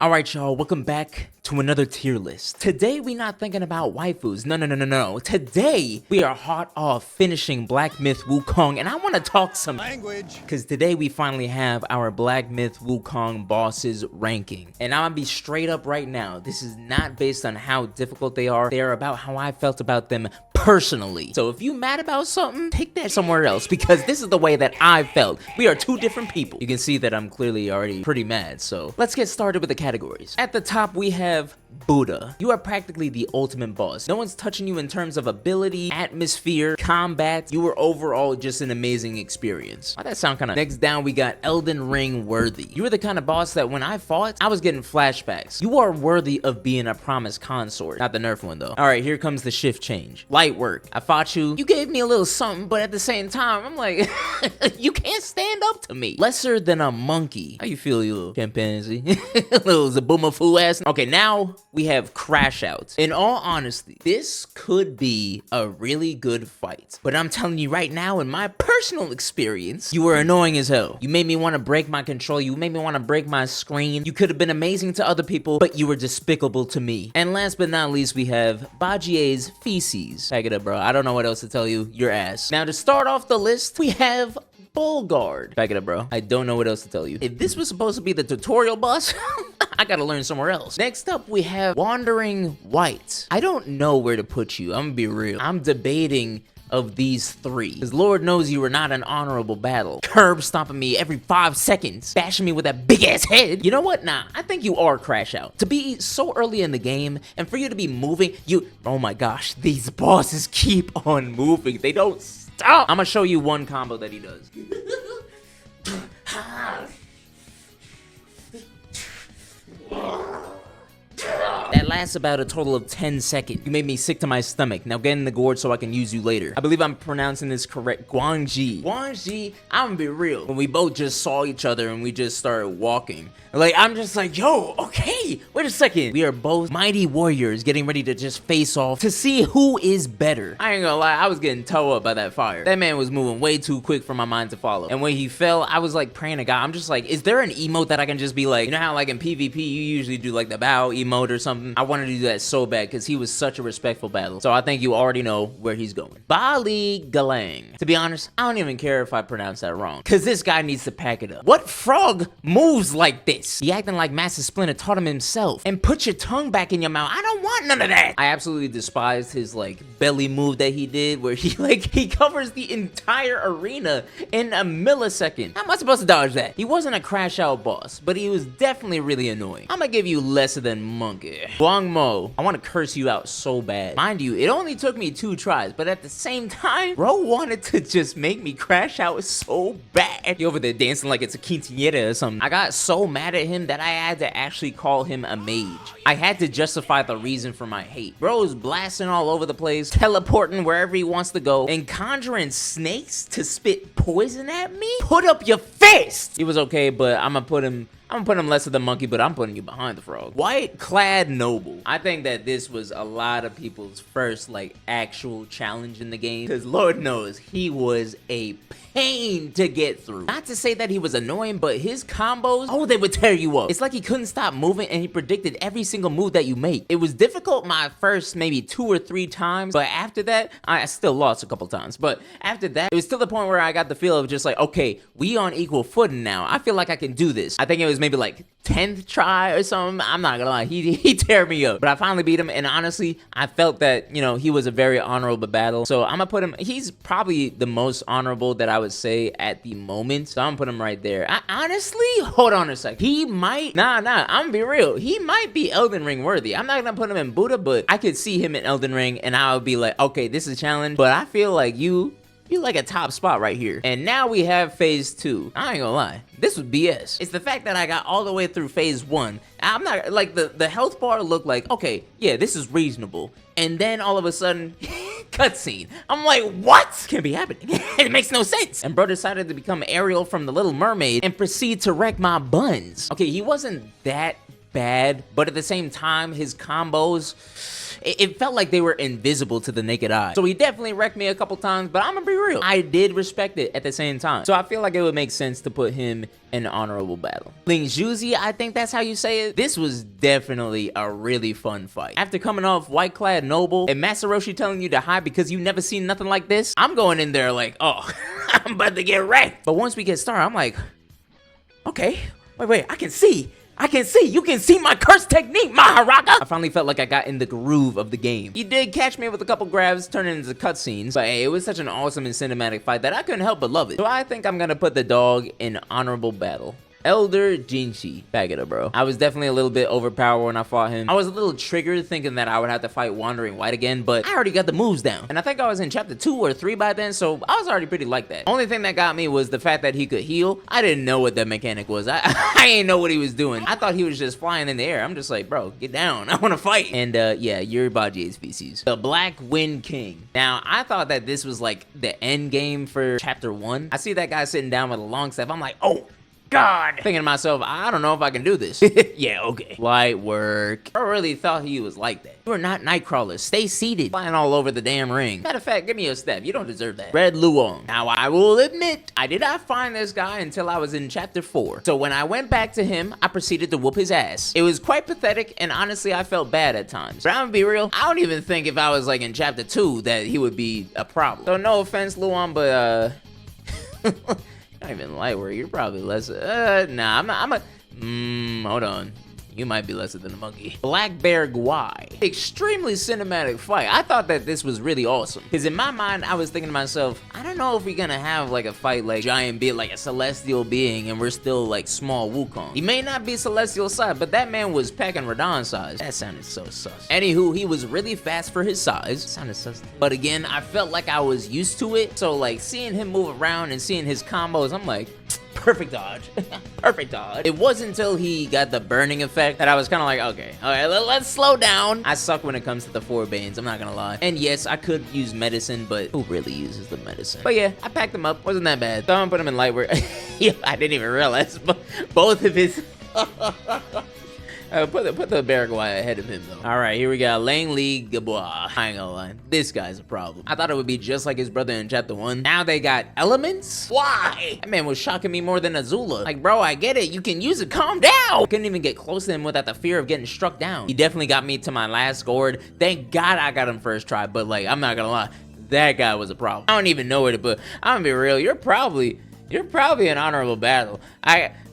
Alright y'all, welcome back to another tier list. Today we not thinking about waifus, no. Today we are hot off finishing Black Myth Wukong, and I want to talk some language. Cause today we finally have our Black Myth Wukong bosses ranking. And I'm gonna be straight up right now, this is not based on how difficult they are about how I felt about them personally. So if you mad about something, take that somewhere else, because this is the way that I felt. We are two different people. You can see that I'm clearly already pretty mad, so let's get started with the categories. At the top we have Buddha. You are practically the ultimate boss. No one's touching you in terms of ability, atmosphere, combat. You were overall just an amazing experience. Why'd that sound kind of... Next down we got Elden Ring worthy. You were the kind of boss that when I fought, I was getting flashbacks. You are worthy of being a promised consort. Not the nerf one though. Alright, here comes the shift change. Light work. I fought you. You gave me a little something, but at the same time, I'm like, you can't stand up to me. Lesser than a monkey. How you feel, you little chimpanzee? Little Zaboomafoo ass. Okay, now we have Crash Out. In all honesty, this could be a really good fight. But I'm telling you right now, in my personal experience, you were annoying as hell. You made me want to break my control. You made me want to break my screen. You could have been amazing to other people, but you were despicable to me. And last but not least, we have Bajie's Feces. Pack it up, bro. I don't know what else to tell you. Your ass. Now, to start off the list, we have Bullguard. Back it up, bro. I don't know what else to tell you. If this was supposed to be the tutorial boss, I gotta learn somewhere else. Next up, we have Wandering White. I don't know where to put you. I'm gonna be real. I'm debating of these three, because Lord knows you were not an honorable battle. Curb stomping me every 5 seconds, bashing me with that big ass head. You know what? Nah, I think you are Crash Out. To be so early in the game and for you to be moving, oh my gosh, these bosses keep on moving. They don't stop. I'm gonna show you one combo that he does. That lasts about a total of 10 seconds. You made me sick to my stomach. Now get in the gourd so I can use you later. I believe I'm pronouncing this correct. Guangji. Guangji, I'm gonna be real. When we both just saw each other and we just started walking, like, I'm just like, yo, okay, wait a second. We are both mighty warriors getting ready to just face off to see who is better. I ain't gonna lie, I was getting towed up by that fire. That man was moving way too quick for my mind to follow. And when he fell, I was like praying to God. I'm just like, is there an emote that I can just be like, you know how like in PvP, you usually do like the bow emote or something? I wanted to do that so bad because he was such a respectful battle. So I think you already know where he's going. Bali Galang. To be honest, I don't even care if I pronounce that wrong, because this guy needs to pack it up. What frog moves like this? He acting like Master Splinter taught him himself. And put your tongue back in your mouth. I don't want none of that. I absolutely despised his like belly move that he did, where he covers the entire arena in a millisecond. How am I supposed to dodge that? He wasn't a Crash Out boss, but he was definitely really annoying. I'm gonna give you lesser than monkey. Guangmo, I want to curse you out so bad. Mind you, it only took me 2 tries, but at the same time, bro wanted to just make me crash out so bad. He over there dancing like it's a quinceañera or something. I got so mad at him that I had to actually call him a mage. I had to justify the reason for my hate. Bro is blasting all over the place, teleporting wherever he wants to go, and conjuring snakes to spit poison at me? Put up your fist! He was okay, but I'm gonna put him lesser than monkey, but I'm putting you behind the frog. White Clad Noble. I think that this was a lot of people's first like actual challenge in the game, because Lord knows he was a pain to get through. Not to say that he was annoying, but his combos, oh, they would tear you up. It's like he couldn't stop moving and he predicted every single move that you make. It was difficult my first maybe 2 or 3 times, but after that, I still lost a couple times. But after that, it was to the point where I got the feel of just like, okay, we on equal footing now. I feel like I can do this. I think it was maybe like 10th try or something. I'm not gonna lie, he tear me up. But I finally beat him, and honestly, I felt that, you know, he was a very honorable battle. So I'm gonna put him, he's probably the most honorable that I would say at the moment. So I'm gonna put him right there. I honestly, hold on a sec. He might, I'm gonna be real. He might be Elden Ring worthy. I'm not gonna put him in Buddha, but I could see him in Elden Ring and I would be like, okay, this is a challenge, but I feel like you're like a top spot right here. And now we have phase 2. I ain't gonna lie, this was BS. It's the fact that I got all the way through phase 1. I'm not, like, the health bar looked like, okay, yeah, this is reasonable. And then all of a sudden, cutscene. I'm like, what? Can't be happening. It makes no sense. And bro decided to become Ariel from The Little Mermaid and proceed to wreck my buns. Okay, he wasn't that bad, but at the same time, his combos, it felt like they were invisible to the naked eye. So he definitely wrecked me a couple times, but I'm gonna be real, I did respect it at the same time. So I feel like it would make sense to put him in an honorable battle. Ling Juzi, I think that's how you say it. This was definitely a really fun fight. After coming off White Clad Noble and Masaroshi telling you to hide because you never seen nothing like this, I'm going in there like, oh, I'm about to get wrecked. But once we get started, I'm like, okay, wait, I can see. You can see my curse technique, Maharaka. I finally felt like I got in the groove of the game. He did catch me with a couple grabs, turning into cutscenes, but hey, it was such an awesome and cinematic fight that I couldn't help but love it. So I think I'm gonna put the dog in honorable battle. Elder Jinchi. Back it up, bro. I was definitely a little bit overpowered when I fought him. I was a little triggered thinking that I would have to fight Wandering White again, but I already got the moves down. And I think I was in chapter 2 or 3 by then, so I was already pretty like that. Only thing that got me was the fact that he could heal. I didn't know what that mechanic was. I didn't know what he was doing. I thought he was just flying in the air. I'm just like, bro, get down. I want to fight. And yeah, you're Baji's species. The Black Wind King. Now, I thought that this was like the end game for chapter 1. I see that guy sitting down with a long staff. I'm like, oh, God. Thinking to myself, I don't know if I can do this. Yeah, okay. Light work. I really thought he was like that. You are not Nightcrawler. Stay seated. Flying all over the damn ring. Matter of fact, give me a step. You don't deserve that. Red Luong. Now, I will admit, I did not find this guy until I was in chapter 4. So when I went back to him, I proceeded to whoop his ass. It was quite pathetic, and honestly, I felt bad at times. But I'm gonna be real, I don't even think if I was like in chapter 2 that he would be a problem. So no offense, Luong, but not even light work. You're probably less. Nah, hold on. You might be lesser than a monkey. Black Bear Guai. Extremely cinematic fight. I thought that this was really awesome. Because in my mind, I was thinking to myself, I don't know if we're gonna have like a fight like giant being, like a celestial being, and we're still like small Wukong. He may not be celestial size, but that man was packing Radon size. That sounded so sus. Anywho, he was really fast for his size. Sounded sus. But again, I felt like I was used to it. So like seeing him move around and seeing his combos, I'm like, perfect dodge. Perfect dodge. It wasn't until he got the burning effect that I was kind of like, okay, all right, let's slow down. I suck when it comes to the 4 Banes, I'm not gonna lie. And yes, I could use medicine, but who really uses the medicine? But yeah, I packed him up. Wasn't that bad. So I'm gonna put him in light work. Yeah, I didn't even realize both of his... Put the Paraguay ahead of him, though. All right, here we got Lang Li Gabois. I ain't gonna lie. This guy's a problem. I thought it would be just like his brother in chapter 1. Now they got elements? Why? That man was shocking me more than Azula. Like, bro, I get it. You can use it. Calm down. Couldn't even get close to him without the fear of getting struck down. He definitely got me to my last gourd. Thank God I got him first try, but, like, I'm not gonna lie. That guy was a problem. I don't even know where to put. I'm gonna be real. You're probably an honorable battle.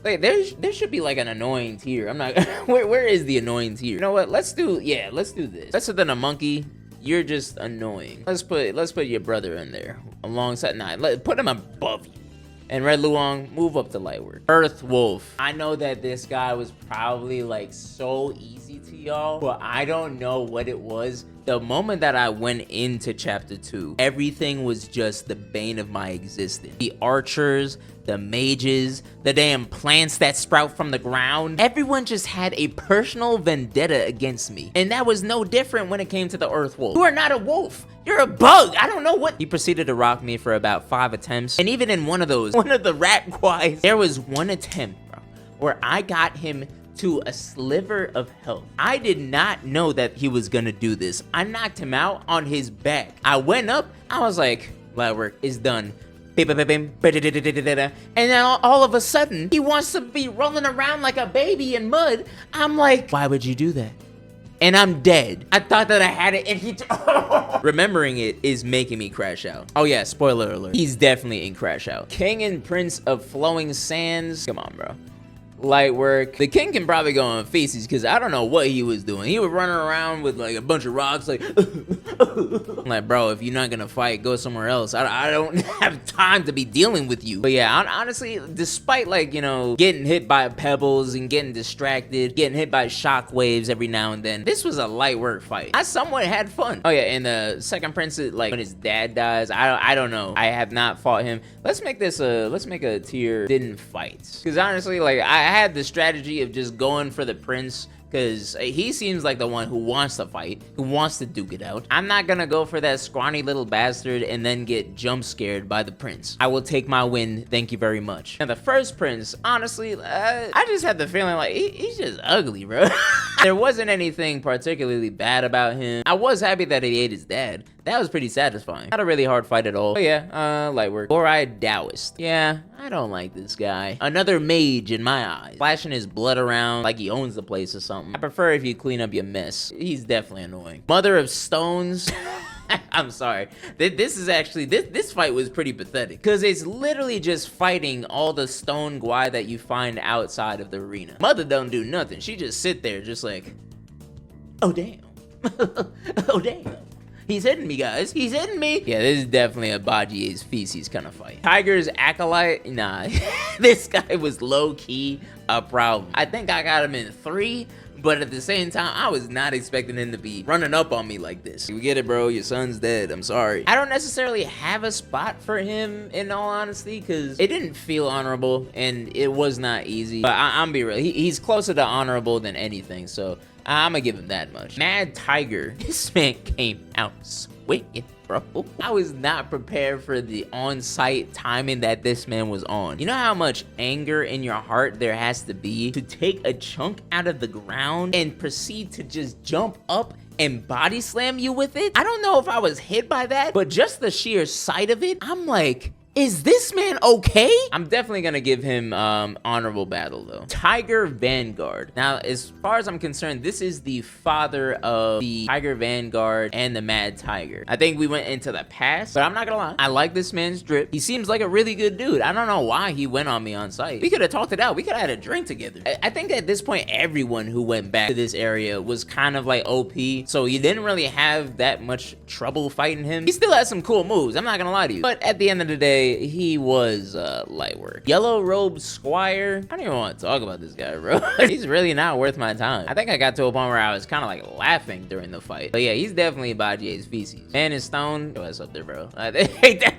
Wait, there should be like an annoying tier. I'm not. Where is the annoying tier? You know what? Let's do this. Lesser than a monkey. You're just annoying. Let's put your brother in there alongside. Nah, put him above you. And Red Luong, move up to light work. Earth Wolf. I know that this guy was probably like so easy to y'all, but I don't know what it was. The moment that I went into chapter 2, everything was just the bane of my existence. The archers, the mages, the damn plants that sprout from the ground. Everyone just had a personal vendetta against me. And that was no different when it came to the Earth Wolf. You are not a wolf. You're a bug. I don't know what. He proceeded to rock me for about 5 attempts. And even in one of the rat guys, there was one attempt, bro, where I got him to a sliver of health. I did not know that he was gonna do this. I knocked him out on his back. I went up, I was like, light work is done. And then all of a sudden, he wants to be rolling around like a baby in mud. I'm like, why would you do that? And I'm dead. I thought that I had it and he... Remembering it is making me crash out. Oh yeah, spoiler alert. He's definitely in crash out. King and Prince of Flowing Sands. Come on, bro. Light work. The king can probably go on feces because I don't know what he was doing. He was running around with like a bunch of rocks like I'm like, bro, if you're not gonna fight, go somewhere else. I don't have time to be dealing with you. But yeah, honestly, despite like, you know, getting hit by pebbles and getting distracted, getting hit by shockwaves every now and then, this was a light work fight. I somewhat had fun. Oh yeah, and the second prince, like when his dad dies, I don't know. I have not fought him. Let's make a tier didn't fight. Because honestly, like I had the strategy of just going for the prince because he seems like the one who wants to fight, who wants to duke it out. I'm not gonna go for that scrawny little bastard and then get jump scared by the prince. I will take my win, thank you very much. Now the first prince, honestly, I just had the feeling like he's just ugly, bro. There wasn't anything particularly bad about him. I was happy that he ate his dad. That was pretty satisfying. Not a really hard fight at all. But yeah, light work. Four-eyed Taoist. Yeah, I don't like this guy. Another mage in my eyes. Flashing his blood around like he owns the place or something. I prefer if you clean up your mess. He's definitely annoying. Mother of Stones. I'm sorry. This fight was pretty pathetic. Because it's literally just fighting all the stone guai that you find outside of the arena. Mother don't do nothing. She just sit there just like, oh damn. Oh damn. He's hitting me, guys. He's hitting me. Yeah, this is definitely a Bajie's feces kind of fight. Tiger's acolyte? Nah. This guy was low-key a problem. I think I got him in 3, but at the same time, I was not expecting him to be running up on me like this. You get it, bro. Your son's dead. I'm sorry. I don't necessarily have a spot for him, in all honesty, because it didn't feel honorable, and it was not easy. But I'm be real. He's closer to honorable than anything, so I'm gonna give him that much. Mad Tiger. This man came out swinging, bro. I was not prepared for the on-site timing that this man was on. You know how much anger in your heart there has to be to take a chunk out of the ground and proceed to just jump up and body slam you with it? I don't know if I was hit by that, but just the sheer sight of it, I'm like, is this man okay? I'm definitely gonna give him honorable battle though. Tiger Vanguard. Now, as far as I'm concerned, this is the father of the Tiger Vanguard and the Mad Tiger. I think we went into the past, but I'm not gonna lie. I like this man's drip. He seems like a really good dude. I don't know why he went on me on site. We could have talked it out. We could have had a drink together. I think at this point, everyone who went back to this area was kind of like OP, so you didn't really have that much trouble fighting him. He still has some cool moves. I'm not gonna lie to you. But at the end of the day, he was light work. Yellow Robe Squire. I don't even want to talk about this guy, bro. He's really not worth my time. I think I got to a point where I was kind of like laughing during the fight. But yeah, he's definitely Bajie's feces. Man is stone. Yo, what's up there, bro?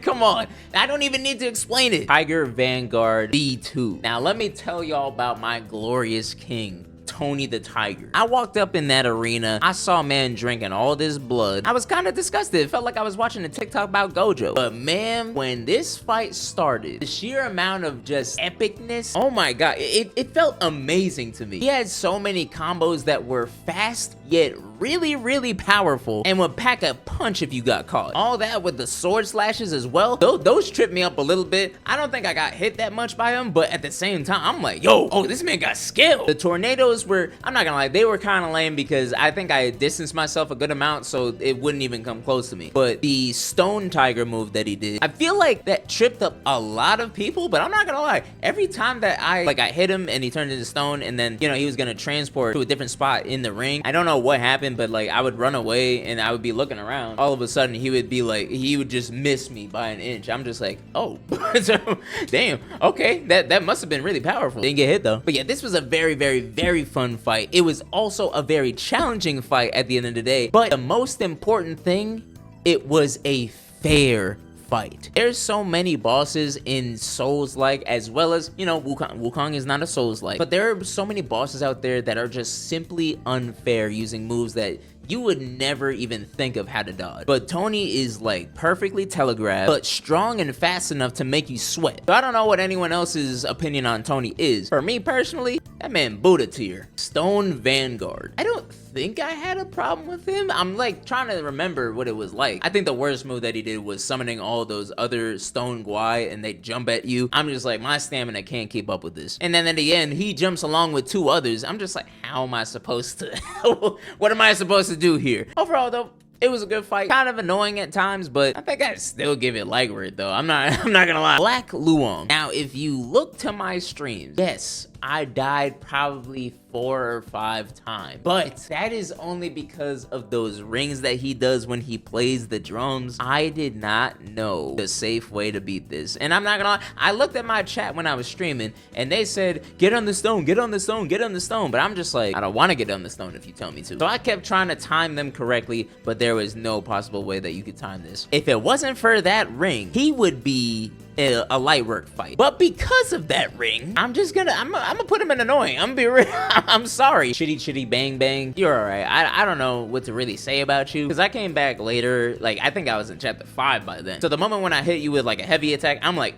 Come on. I don't even need to explain it. Tiger Vanguard B2. Now, let me tell y'all about my glorious king, Tony the Tiger. I walked up in that arena. I saw a man drinking all this blood. I was kind of disgusted. It felt like I was watching a TikTok about Gojo. But man, when this fight started, the sheer amount of just epicness, oh my god, it felt amazing to me. He had so many combos that were fast, yet really, really powerful, and would pack a punch if you got caught. All that with the sword slashes as well. Those tripped me up a little bit. I don't think I got hit that much by him, but at the same time, I'm like, yo, oh, this man got skill. The tornadoes were, I'm not gonna lie, they were kind of lame because I think I distanced myself a good amount, so it wouldn't even come close to me. But the Stone Tiger move that he did, I feel like that tripped up a lot of people, but I'm not gonna lie, every time that I hit him and he turned into stone, and then, you know, he was gonna transport to a different spot in the ring. I don't know what happened, but like I would run away and I would be looking around. All of a sudden he would be like, he would just miss me by an inch. I'm just like, oh. So, damn, okay, that must have been really powerful. Didn't get hit though. But yeah, this was a very, very, very fun fight. It was also a very challenging fight at the end of the day, but the most important thing, it was a fair fight. There's so many bosses in Souls-like, as well as, you know, Wukong is not a Souls-like, but there are so many bosses out there that are just simply unfair, using moves that you would never even think of how to dodge. But Tony is like perfectly telegraphed, but strong and fast enough to make you sweat. So I don't know what anyone else's opinion on Tony is. For me personally, that man Buddha tier. Stone Vanguard. I don't think I had a problem with him. I'm like trying to remember what it was like. I think the worst move that he did was summoning all those other stone guai and they jump at you. I'm just like, my stamina can't keep up with this. And then at the end, he jumps along with 2 others. I'm just like, how am I supposed to, what am I supposed to do here? Overall though, it was a good fight. Kind of annoying at times, but I think I'd still give it light work though. I'm not gonna lie. Black Luong. Now, if you look to my streams, yes, I died probably 4 or 5 times, but that is only because of those rings that he does when he plays the drums. I did not know the safe way to beat this, and I'm not gonna lie, I looked at my chat when I was streaming and they said, get on the stone, get on the stone, get on the stone, but I'm just like, I don't want to get on the stone if you tell me to. So I kept trying to time them correctly, but there was no possible way that you could time this. If it wasn't for that ring, he would be a light work fight. But because of that ring, I'm gonna put him in annoying. I'm gonna be real. I'm sorry. Chitty bang bang. You're alright. I don't know what to really say about you, because I came back later. Like, I think I was in chapter 5 by then. So the moment when I hit you with like a heavy attack, I'm like,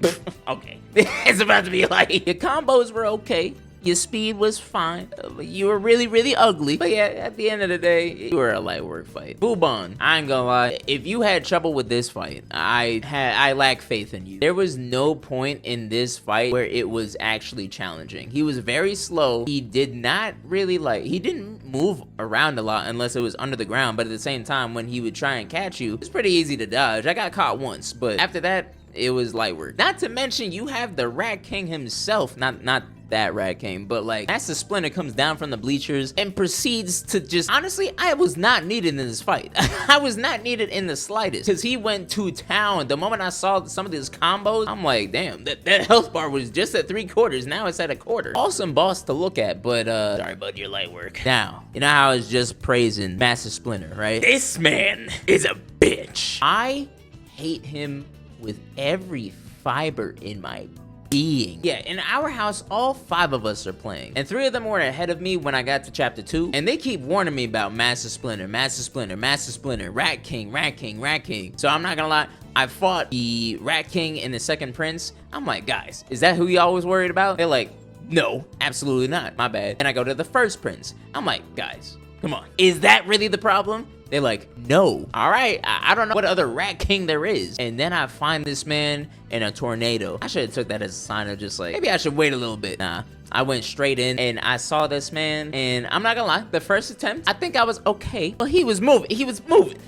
okay. It's about to be like, your combos were okay. Your speed was fine. You were really, really ugly. But yeah, at the end of the day, you were a light work fight. Bubon, I ain't gonna lie. If you had trouble with this fight, I lack faith in you. There was no point in this fight where it was actually challenging. He was very slow. He did not really he didn't move around a lot unless it was under the ground. But at the same time, when he would try and catch you, it's pretty easy to dodge. I got caught once, but after that, it was light work. Not to mention, you have the Rat King himself, not that Rat King, but Master Splinter comes down from the bleachers and proceeds to just, honestly, I was not needed in this fight. I was not needed in the slightest, because he went to town. The moment I saw some of these combos, I'm like, damn, that health bar was just at 3/4. Now it's at 1/4. Awesome boss to look at, but sorry about your light work. Now, you know how I was just praising Master Splinter, right? This man is a bitch. I hate him with every fiber in my being. Yeah, in our house, all 5 of us are playing, and 3 of them were ahead of me when I got to chapter 2, and they keep warning me about Master Splinter, Master Splinter, Master Splinter, Rat King, Rat King, Rat King. So I'm not gonna lie, I fought the Rat King and the second prince. I'm like, guys, is that who y'all was worried about? They're like, no, absolutely not, my bad. And I go to the first prince. I'm like, guys, come on, is that really the problem? They're like, no. All right, I don't know what other Rat King there is. And then I find this man in a tornado. I should have took that as a sign of just maybe I should wait a little bit. Nah, I went straight in and I saw this man, and I'm not gonna lie, the first attempt, I think I was okay, but he was moving.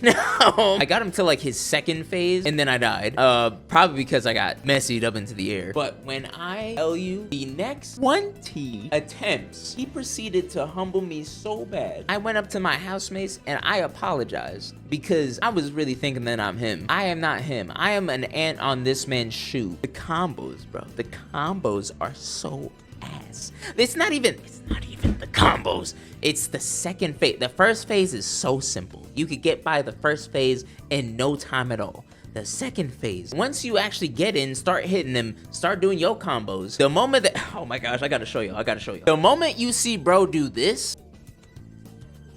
No, I got him to his second phase, and then I died. Probably because I got messied up into the air. But when I tell you, the next 20 attempts, he proceeded to humble me so bad. I went up to my housemates and I apologized, because I was really thinking that I'm him. I am not him. I am an ant on this man's shoe. The combos, bro, the combos are so ass. It's not even the combos. It's the second phase. The first phase is so simple. You could get by the first phase in no time at all. The second phase, once you actually get in, start hitting them, start doing your combos, the moment that, oh my gosh, I gotta show you. The moment you see bro do this,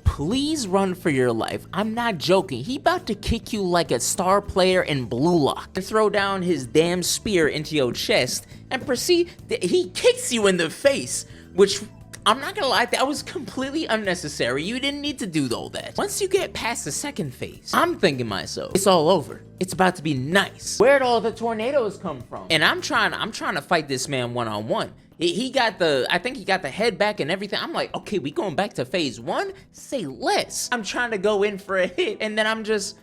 please run for your life. I'm not joking. He about to kick you like a star player in Blue Lock and throw down his damn spear into your chest and proceed. He kicks you in the face, which I'm not gonna lie, that was completely unnecessary. You didn't need to do all that. Once you get past the second phase, I'm thinking myself, it's all over. It's about to be nice. Where'd all the tornadoes come from? And I'm trying to fight this man one-on-one. He got I think he got the head back and everything. I'm like, okay, we going back to phase 1? Say less. I'm trying to go in for a hit, and then I'm just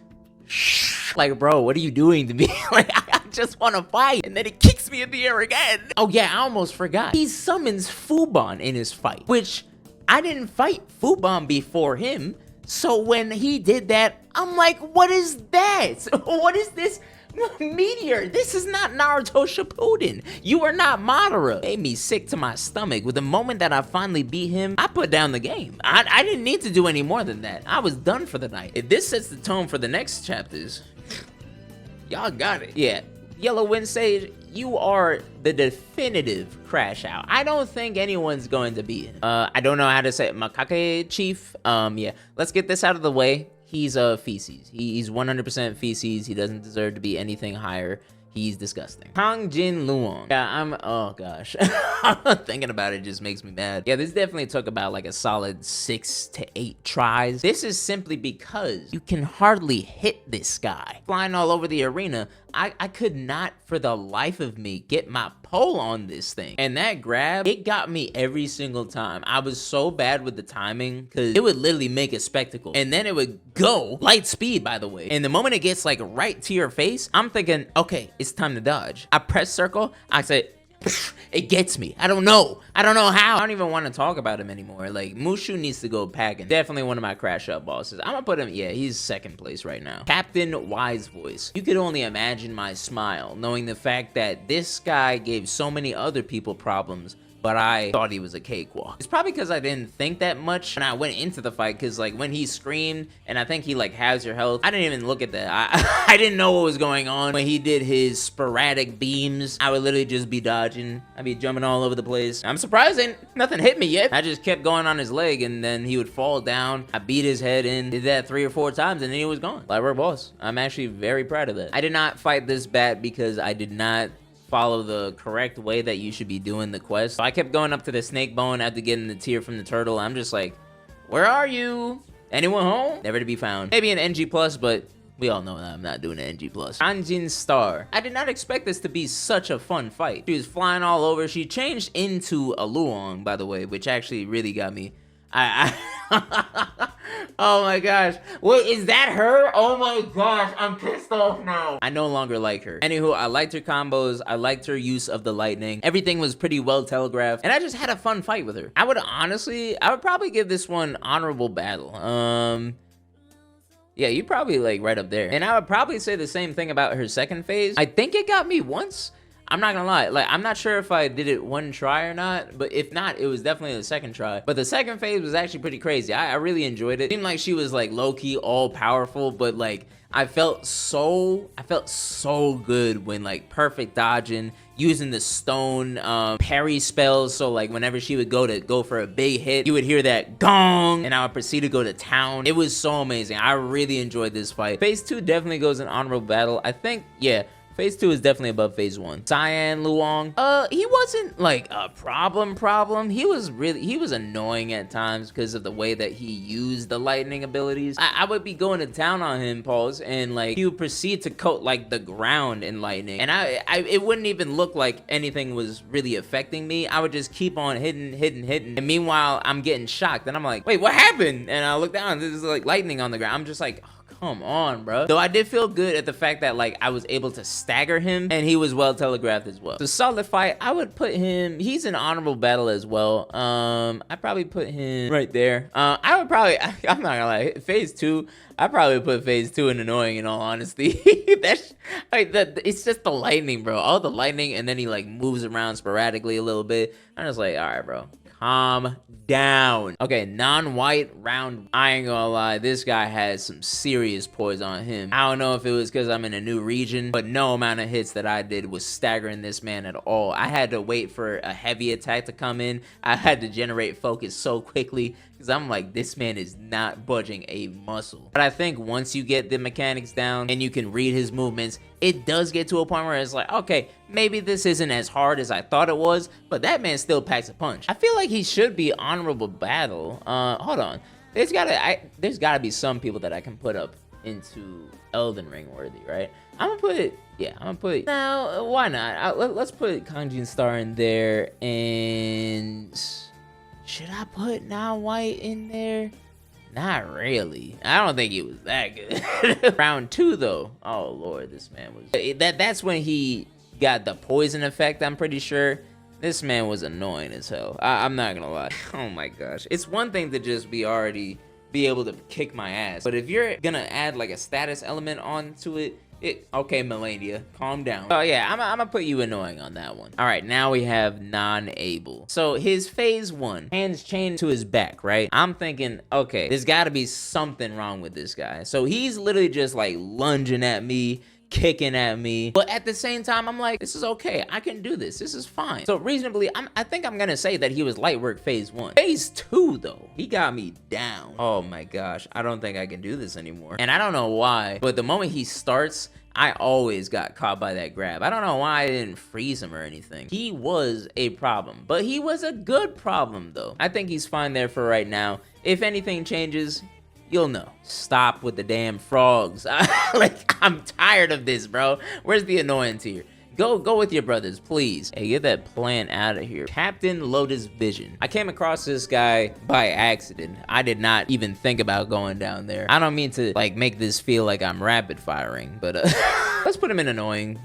like, bro, what are you doing to me? I just want to fight, and then he kicks me in the air again. Oh yeah, I almost forgot. He summons Fubon in his fight, which I didn't fight Fubon before him. So when he did that, I'm like, what is that? What is this? Meteor, this is not Naruto Shippuden. You are not Madara. Made me sick to my stomach. With the moment that I finally beat him, I put down the game. I didn't need to do any more than that. I was done for the night. If this sets the tone for the next chapters, y'all got it. Yeah, Yellow Wind Sage, you are the definitive Crash Out. I don't think anyone's going to beat him. I don't know how to say it. Makake Chief. Yeah, let's get this out of the way. He's feces. He's 100% feces. He doesn't deserve to be anything higher. He's disgusting. Kang Jin Luong. Yeah, oh gosh. Thinking about it just makes me mad. Yeah, this definitely took about a solid 6 to 8 tries. This is simply because you can hardly hit this guy. Flying all over the arena, I could not for the life of me get my pole on this thing. And that grab, it got me every single time. I was so bad with the timing because it would literally make a spectacle. And then it would go, light speed by the way. And the moment it gets right to your face, I'm thinking, okay, it's time to dodge. I press circle, I say, it gets me. I don't know how. I don't even want to talk about him anymore. Mushu needs to go packing. Definitely one of my Crash Up bosses. I'm gonna put him, yeah, he's second place right now. Captain Wise Voice. You could only imagine my smile knowing the fact that this guy gave so many other people problems, but I thought he was a cakewalk. It's probably because I didn't think that much when I went into the fight, because when he screamed and I think he has your health, I didn't even look at that. I didn't know what was going on. When he did his sporadic beams, I would literally just be dodging. I'd be jumping all over the place. I'm surprised nothing hit me yet. I just kept going on his leg, and then he would fall down. I beat his head in, did that 3 or 4 times, and then he was gone. Light work boss. I'm actually very proud of that. I did not fight this bat because I did not follow the correct way that you should be doing the quest. So I kept going up to the snake bone after getting the tear from the turtle. I'm just like, where are you? Anyone home? Never to be found. Maybe an NG plus, but we all know that I'm not doing an NG plus. Kanjin Star. I did not expect this to be such a fun fight. She was flying all over. She changed into a Luong, by the way, which actually really got me. Oh my gosh. Wait, is that her? Oh my gosh, I'm pissed off now. I no longer like her. Anywho, I liked her combos. I liked her use of the lightning. Everything was pretty well telegraphed, and I just had a fun fight with her. I would probably give this one honorable battle. Yeah, you probably like right up there. And I would probably say the same thing about her second phase. I think it got me once. I'm not gonna lie, like, I'm not sure if I did it one try or not, but if not, it was definitely the second try. But the second phase was actually pretty crazy. I really enjoyed it. It seemed like she was like low-key all powerful, but like I felt so good when like perfect dodging, using the stone parry spells. So like whenever she would go for a big hit, you would hear that gong, and I would proceed to go to town. It was so amazing. I really enjoyed this fight. Phase 2 definitely goes in honorable battle. I think, yeah. Phase 2 is definitely above Phase 1. Cyan Luong, he wasn't like a problem. He was annoying at times because of the way that he used the lightning abilities. I would be going to town on him, pause, and like he would proceed to coat like the ground in lightning, and it wouldn't even look like anything was really affecting me. I would just keep on hitting, and meanwhile I'm getting shocked, and I'm like, wait, what happened? And I look down, there's like lightning on the ground. I'm just like, come on, bro. Though I did feel good at the fact that like I was able to stagger him, and he was well telegraphed as well. So solid fight. I would put him, he's an honorable battle as well. I'd probably put him right there. I would probably, I'm not gonna lie, Phase 2, I probably put Phase 2 in annoying, in all honesty. That's like it's just the lightning, bro. All the lightning, and then he like moves around sporadically a little bit. I'm just like, all right, bro, calm down. Okay, non-white round. I ain't gonna lie, this guy has some serious poise on him. I don't know if it was because I'm in a new region, but no amount of hits that I did was staggering this man at all. I had to wait for a heavy attack to come in. I had to generate focus so quickly because I'm like, this man is not budging a muscle. But I think once you get the mechanics down and you can read his movements, it does get to a point where it's like, okay, maybe this isn't as hard as I thought it was, but that man still packs a punch. I feel like he should be honorable battle. Hold on. There's gotta be some people that I can put up into Elden Ring worthy, right? I'm gonna put, now, why not? Let's put Kanjin Star in there, and should I put non-white in there? Not really. I don't think he was that good. Round 2 though. Oh Lord, this man was, that's when he got the poison effect, I'm pretty sure. This man was annoying as hell. I'm not gonna lie. Oh my gosh. It's one thing to just be able to kick my ass, but if you're gonna add like a status element onto it, okay, Melania, calm down. Oh yeah, I'm gonna put you annoying on that one. All right, now we have non-able. So his Phase 1, hands chained to his back, right? I'm thinking, okay, there's gotta be something wrong with this guy. So he's literally just like lunging at me, kicking at me, but at the same time I'm like, this is okay, I can do this is fine. So reasonably, I think I'm gonna say that he was light work Phase 1. Phase 2 though, he got me down. Oh my gosh, I don't think I can do this anymore, and I don't know why, but the moment he starts, I always got caught by that grab. I don't know why I didn't freeze him or anything. He was a problem, but he was a good problem though. I think he's fine there for right now. If anything changes, you'll know. Stop with the damn frogs. Like, I'm tired of this, bro. Where's the annoyance here? Go with your brothers, please. Hey, get that plant out of here. Captain Lotus Vision. I came across this guy by accident. I did not even think about going down there. I don't mean to like make this feel like I'm rapid firing, but let's put him in annoying.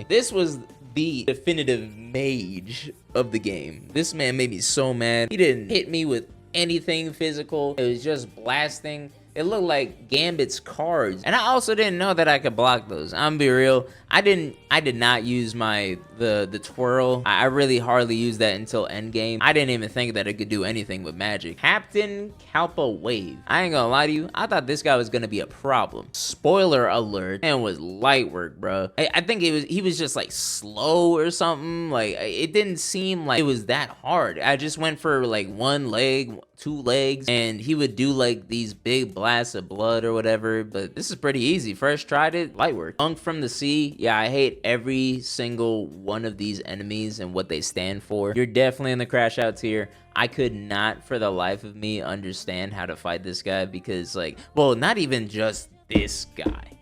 This was the definitive mage of the game. This man made me so mad. He didn't hit me with anything physical. It was just blasting. It looked like Gambit's cards. And I also didn't know that I could block those. I'm gonna be real. I did not use the twirl. I really hardly used that until endgame. I didn't even think that it could do anything with magic. Captain Kalpa Wave. I ain't gonna lie to you. I thought this guy was gonna be a problem. Spoiler alert. Man was light work, bro. I think he was just like slow or something. Like, it didn't seem like it was that hard. I just went for like one leg, 2 legs, and he would do like these big blasts glass of blood or whatever, but this is pretty easy. First tried it, light work. Unk from the sea. Yeah, I hate every single one of these enemies and what they stand for. You're definitely in the crash out tier. I could not for the life of me understand how to fight this guy because, like, well, not even just this guy.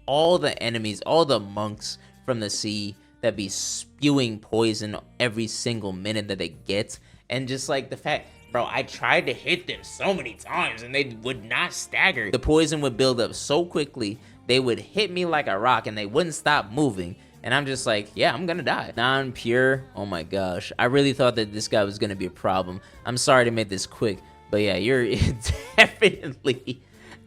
All the enemies, all the monks from the sea that be spewing poison every single minute that they get. And just like the fact, bro, I tried to hit them so many times and they would not stagger. The poison would build up so quickly, they would hit me like a rock and they wouldn't stop moving. And I'm just like, yeah, I'm gonna die. Non-pure, oh my gosh. I really thought that this guy was gonna be a problem. I'm sorry to make this quick, but yeah, you're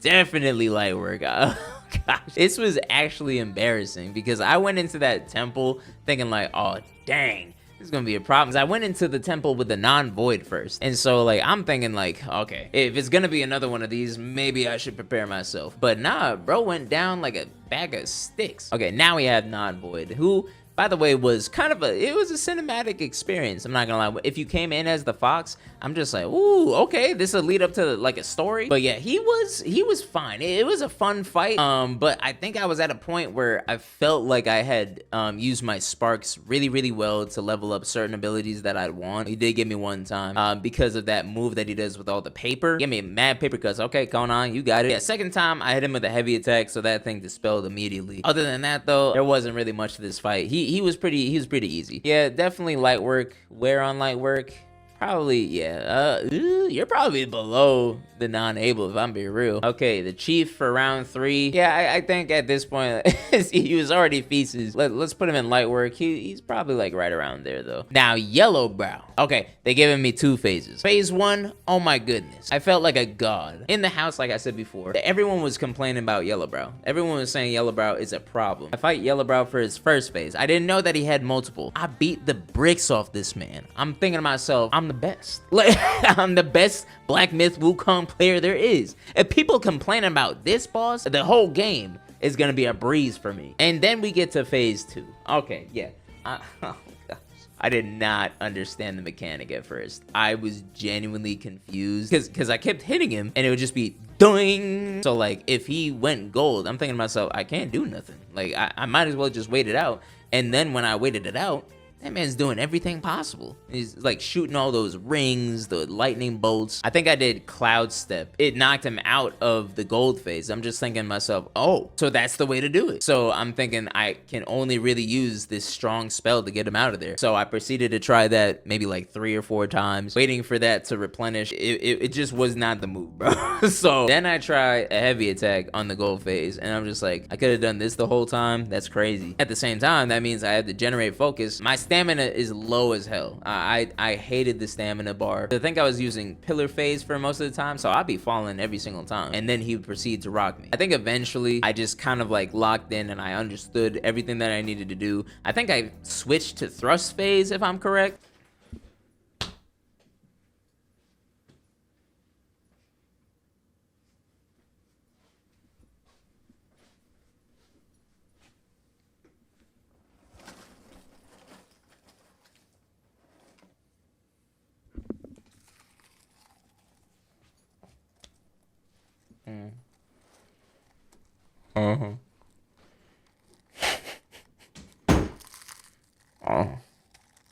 definitely light work. Gosh, this was actually embarrassing because I went into that temple thinking like, oh dang, this is gonna be a problem. I went into the temple with the non-void first, and so like I'm thinking like, okay, if it's gonna be another one of these, maybe I should prepare myself. But nah, bro went down like a bag of sticks. Okay, now we have non-void, who, by the way, was kind of it was a cinematic experience. I'm not gonna lie. If you came in as the fox, I'm just like, ooh, okay, this will lead up to like a story. But yeah, he was fine. It was a fun fight. But I think I was at a point where I felt like I had used my sparks really well to level up certain abilities that I'd want. He did give me one time because of that move that he does with all the paper. Give me mad paper cuts. Okay, going on, you got it. Yeah, second time I hit him with a heavy attack, so that thing dispelled immediately. Other than that though, there wasn't really much to this fight. He was pretty easy. Yeah, definitely light work. Where on light work? Probably, yeah. You're probably below the non-able if I'm being real. Okay, the chief for round 3. Yeah, I think at this point he was already feces. Let's put him in light work. He's probably like right around there though. Now yellow brow. Okay, they giving me 2 phases. Phase 1, oh my goodness, I felt like a god in the house. Like I said before, everyone was complaining about yellow brow. Everyone was saying yellow brow is a problem. I fight yellow brow for his first phase. I didn't know that he had multiple. I beat the bricks off this man. I'm thinking to myself, I'm the best. Like I'm the best Black Myth Wukong player there is. If people complain about this boss, the whole game is gonna be a breeze for me. And then we get to phase 2. Okay, yeah. Oh gosh. I did not understand the mechanic at first. I was genuinely confused because I kept hitting him and it would just be doing. So like if he went gold, I'm thinking to myself, I can't do nothing. Like I might as well just wait it out. And then when I waited it out, that man's doing everything possible. He's like shooting all those rings, the lightning bolts. I think I did cloud step. It knocked him out of the gold phase. I'm just thinking to myself, oh, so that's the way to do it. So I'm thinking I can only really use this strong spell to get him out of there. So I proceeded to try that maybe like 3 or 4 times, waiting for that to replenish. It just was not the move, bro. So then I try a heavy attack on the gold phase and I'm just like, I could have done this the whole time. That's crazy. At the same time, that means I had to generate focus. My stamina is low as hell. I hated the stamina bar. I think I was using pillar phase for most of the time, so I'd be falling every single time. And then he would proceed to rock me. I think eventually I just kind of like locked in and I understood everything that I needed to do. I think I switched to thrust phase if I'm correct.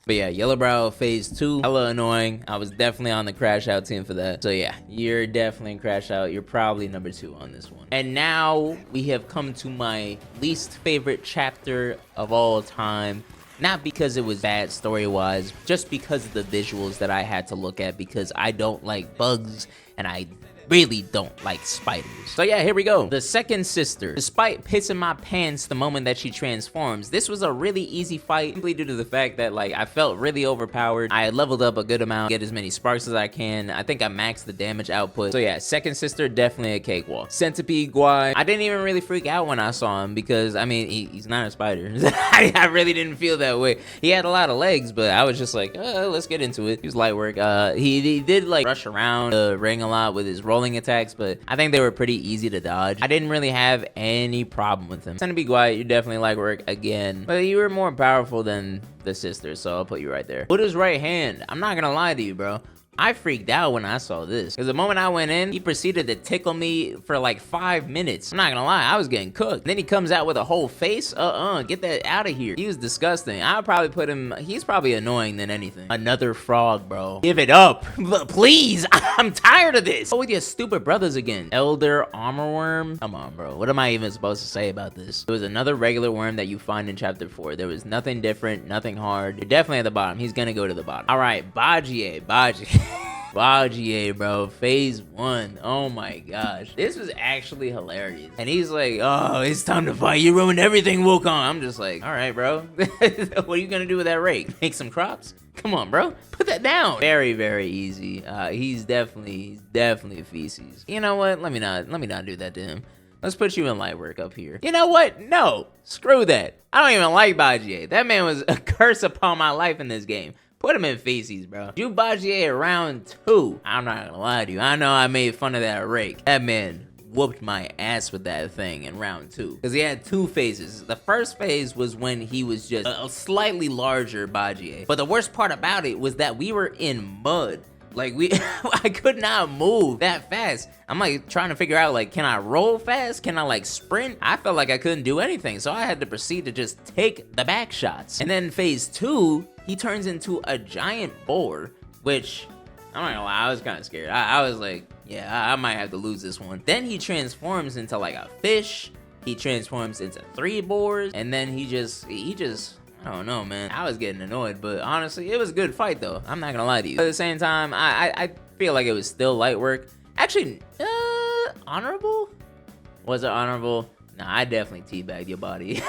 But yeah, yellow brow phase 2, hella annoying. I was definitely on the crash out team for that. So yeah, you're definitely in crash out. You're probably number 2 on this one. And now we have come to my least favorite chapter of all time. Not because it was bad story-wise, just because of the visuals that I had to look at, because I don't like bugs and I really don't like spiders. So yeah, here we go. The second sister. Despite pissing my pants the moment that she transforms, this was a really easy fight simply due to the fact that like I felt really overpowered. I leveled up a good amount, get as many sparks as I can. I think I maxed the damage output. So yeah, second sister, definitely a cakewalk. Centipede Guai. I didn't even really freak out when I saw him because I mean, he's not a spider. I really didn't feel that way. He had a lot of legs, but I was just like, let's get into it. He was light work. He did like rush around the ring a lot with his rolling attacks, but I think they were pretty easy to dodge. I didn't really have any problem with him. Centipede Guai, you definitely light work again, but you were more powerful than the sister, so I'll put you right there. Buddha's right hand. I'm not gonna lie to you, bro. I freaked out when I saw this. Because the moment I went in, he proceeded to tickle me for like 5 minutes. I'm not gonna lie, I was getting cooked. Then he comes out with a whole face. Get that out of here. He was disgusting. I'll probably put him, he's probably annoying than anything. Another frog, bro. Give it up. Please, I'm tired of this. Oh, with your stupid brothers again. Elder armor worm. Come on, bro. What am I even supposed to say about this? It was another regular worm that you find in chapter 4. There was nothing different, nothing hard. You're definitely at the bottom. He's gonna go to the bottom. All right, Bajie. Bajie, bro, phase 1. Oh my gosh, this was actually hilarious. And he's like, oh, it's time to fight. You ruined everything, Wukong. I'm just like, all right, bro. What are you gonna do with that rake? Make some crops? Come on, bro, put that down. Very, very easy. He's definitely a feces. You know what? Let me not do that to him. Let's put you in light work up here. You know what? No, screw that. I don't even like Bajie. That man was a curse upon my life in this game. Put him in feces, bro. Do Bajie round 2. I'm not gonna lie to you. I know I made fun of that rake. That man whooped my ass with that thing in round 2. Because he had 2 phases. The first phase was when he was just a slightly larger Bajie. But the worst part about it was that we were in mud. Like I could not move that fast. I'm like trying to figure out like, can I roll fast? Can I like sprint? I felt like I couldn't do anything. So I had to proceed to just take the back shots. And then phase 2, he turns into a giant boar, which I'm not gonna lie, I was kind of scared. I was like, yeah, I might have to lose this one. Then he transforms into like a fish. He transforms into 3 boars. And then he just, I don't know, man. I was getting annoyed, but honestly, it was a good fight, though. I'm not gonna lie to you. At the same time, I feel like it was still light work. Actually, honorable? Was it honorable? Nah, I definitely teabagged your body.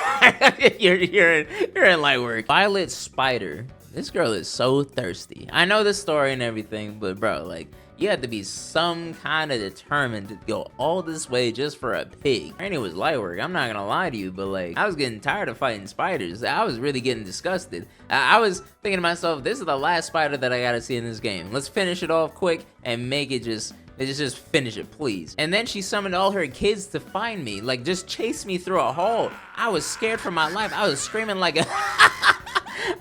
you're in light work. Violet Spider. This girl is so thirsty. I know the story and everything, but bro, like, you have to be some kind of determined to go all this way just for a pig. Granted, it was light work, I'm not gonna lie to you, but like, I was getting tired of fighting spiders. I was really getting disgusted. I was thinking to myself, this is the last spider that I gotta see in this game. Let's finish it off quick and make it just finish it, please. And then she summoned all her kids to find me, like just chase me through a hole. I was scared for my life. I was screaming like a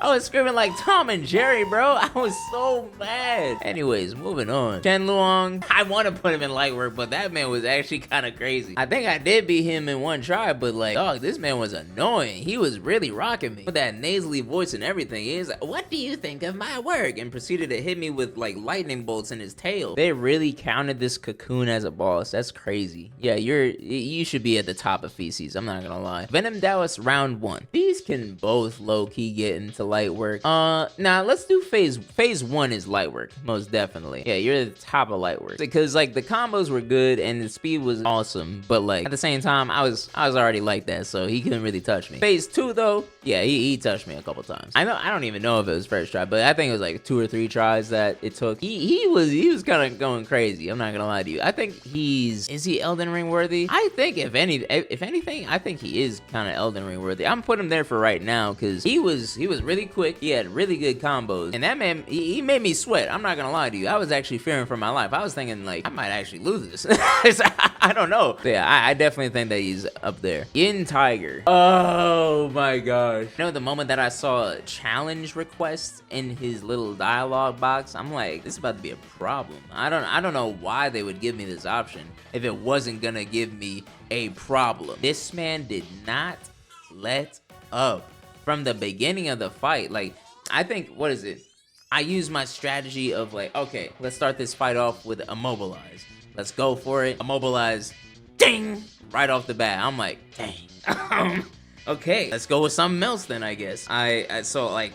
I was screaming like Tom and Jerry, bro. I was so mad. Anyways, moving on. Shenluong, I want to put him in light work, but that man was actually kind of crazy. I think I did beat him in one try, but like, dog, this man was annoying. He was really rocking me with that nasally voice and everything. He was like, what do you think of my work? And proceeded to hit me with like lightning bolts in his tail. They really counted this Cocoon as a boss. That's crazy. Yeah, you should be at the top of feces. I'm not gonna lie. Venom Dallas round 1. These can both low-key get into light work. Now let's do phase 1 is light work, most definitely. Yeah, you're at the top of light work because like the combos were good and the speed was awesome, but like at the same time I was already like that, so he couldn't really touch me. Phase 2 though, yeah, he touched me a couple times. I don't even know if it was first try, but I think it was like 2 or 3 tries that it took. He was kind of going crazy. I'm not gonna lie to you. I think is he Elden Ring worthy? I think if anything, I think he is kind of Elden Ring worthy. I'm putting him there for right now because he was really quick. He had really good combos, and that man he made me sweat. I'm not gonna lie to you. I was actually fearing for my life. I was thinking like I might actually lose this. I don't know. But yeah, I definitely think that he's up there. Yin Tiger. Oh my gosh. You know, the moment that I saw a challenge request in his little dialogue box, I'm like, this is about to be a problem. I don't know why they would give me this option if it wasn't gonna give me a problem. This man did not let up from the beginning of the fight. Like, I think, what is it? I used my strategy of like, okay, let's start this fight off with immobilize. Let's go for it. Immobilize. Ding! Right off the bat. I'm like, dang. Okay, let's go with something else then, I guess. So like,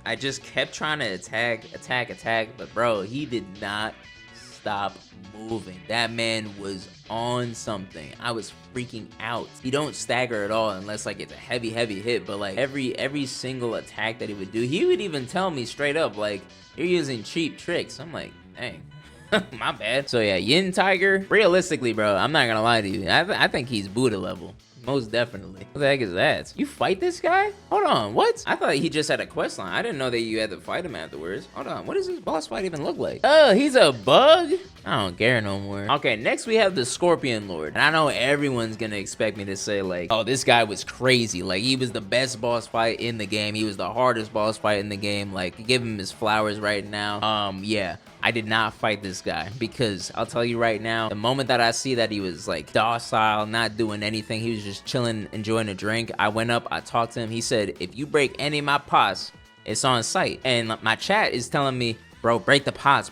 I just kept trying to attack, but bro, he did not stop moving. That man was on something. I was freaking out. He don't stagger at all unless like it's a heavy hit, but like every single attack that he would do, he would even tell me straight up like, you're using cheap tricks. I'm like, dang. My bad. So yeah, Yin Tiger, realistically, bro, I'm not gonna lie to you, I think he's Buddha level. Most definitely. What the heck is that? You fight this guy? Hold on, what? I thought he just had a quest line. I didn't know that you had to fight him afterwards. Hold on, what does this boss fight even look like? Oh, he's a bug? I don't care no more. Okay, next we have the Scorpion Lord. And I know everyone's gonna expect me to say like, oh, this guy was crazy. Like, he was the best boss fight in the game. He was the hardest boss fight in the game. Like, give him his flowers right now. Yeah. I did not fight this guy because I'll tell you right now, the moment that I see that he was like docile, not doing anything, he was just chilling, enjoying a drink, I went up, I talked to him. He said, if you break any of my pots, it's on sight. And my chat is telling me, bro, break the pots,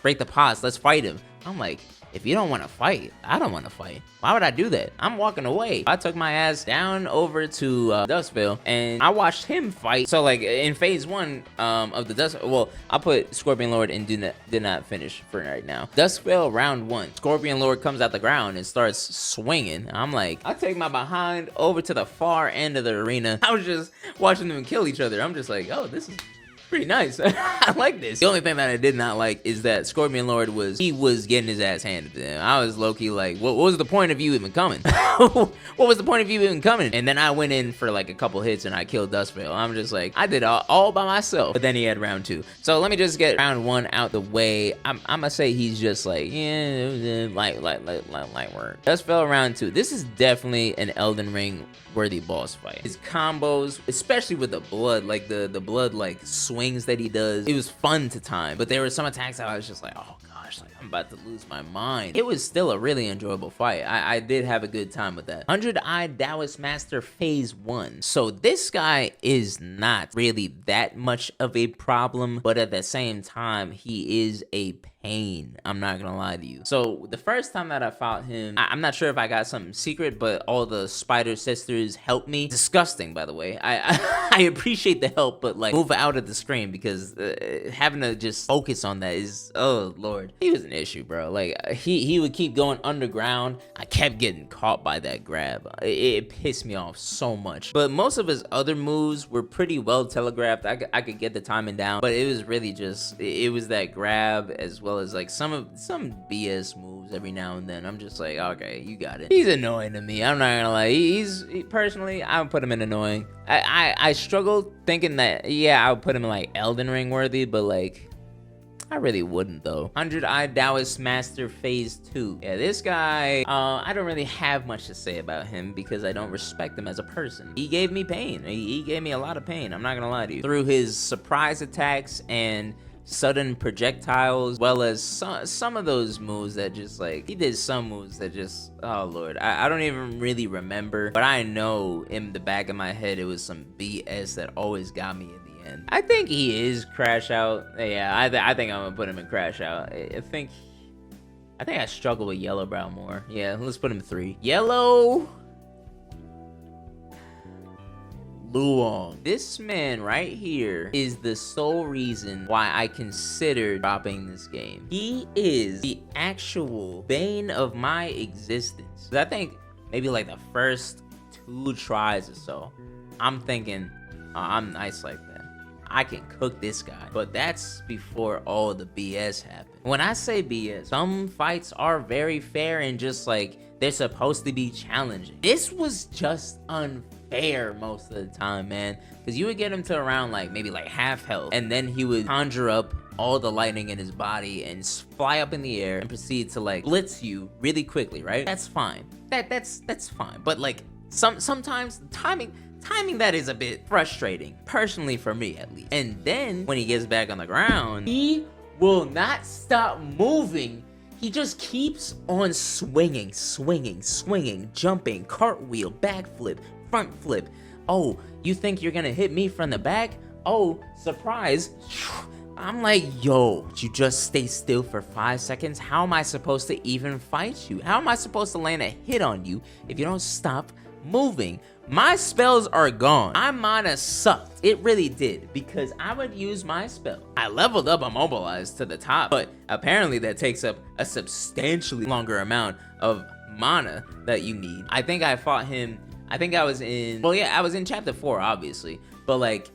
let's fight him. I'm like, if you don't want to fight, I don't want to fight. Why would I do that? I'm walking away. I took my ass down over to Dustville and I watched him fight. So like in phase 1 of the Dust, well, I'll put Scorpion Lord and did not finish for right now. Dustville round 1. Scorpion Lord comes out the ground and starts swinging. I'm like, I take my behind over to the far end of the arena. I was just watching them kill each other. I'm just like, oh, this is pretty nice. I like this. The only thing that I did not like is that Scorpion Lord was getting his ass handed to him. I was low-key like, what was the point of you even coming? What was the point of you even coming? And then I went in for like a couple hits and I killed Dustvale. I'm just like, I did all by myself. But then he had round 2. So let me just get round 1 out the way. I'm gonna say he's just like, yeah, light work. Dustvale round 2. This is definitely an Elden Ring worthy boss fight. His combos, especially with the blood, like the blood like swings that he does, it was fun to time. But there were some attacks that I was just like, oh gosh, like I'm about to lose my mind. It was still a really enjoyable fight. I did have a good time with that. 100-Eyed Taoist Master phase 1. So this guy is not really that much of a problem, but at the same time, he is a pain. I'm not gonna lie to you. So the first time that I fought him, I'm not sure if I got something secret, but all the spider sisters helped me. Disgusting, by the way. I appreciate the help, but like move out of the screen because having to just focus on that is, oh lord, he was an issue, bro. Like he would keep going underground. I kept getting caught by that grab. It pissed me off so much. But most of his other moves were pretty well telegraphed. I could get the timing down, but it was really just it was that grab as well as like some BS moves every now and then. I'm just like, okay, you got it. He's annoying to me. I'm not gonna lie. Personally, I would put him in annoying. I struggled thinking that, yeah, I would put him in like Elden Ring worthy, but like I really wouldn't though. 100-Eyed Taoist Master phase 2. Yeah, this guy, I don't really have much to say about him because I don't respect him as a person. He gave me pain. He gave me a lot of pain. I'm not gonna lie to you. Through his surprise attacks and sudden projectiles, as well as some of those moves that just like, he did some moves that just, oh lord, I don't even really remember, but I know in the back of my head it was some BS that always got me in the end. I think he is Crash Out. Yeah, I think I'm gonna put him in Crash Out. I think I struggle with Yellowbrow more. Yeah, let's put him 3. Yellow Wukong. This man right here is the sole reason why I considered dropping this game. He is the actual bane of my existence. I think maybe like the first 2 tries or so, I'm thinking, oh, I'm nice like that. I can cook this guy. But that's before all the BS happened. When I say BS, some fights are very fair and just like they're supposed to be challenging. This was just unfair most of the time, man, because you would get him to around like maybe like half health, and then he would conjure up all the lightning in his body and fly up in the air and proceed to like blitz you really quickly, right? That's fine. That's fine. But like sometimes timing that is a bit frustrating, personally for me at least. And then when he gets back on the ground, he will not stop moving. He just keeps on swinging, jumping, cartwheel, backflip, front flip. Oh, you think you're gonna hit me from the back? Oh, surprise. I'm like, yo, you just stay still for 5 seconds? How am I supposed to even fight you? How am I supposed to land a hit on you if you don't stop moving? My spells are gone. My mana sucked. It really did, because I would use my spell. I leveled up Immobilized to the top, but apparently that takes up a substantially longer amount of mana that you need. I think I fought him, I think I was in, well yeah, I was in chapter 4 obviously, but like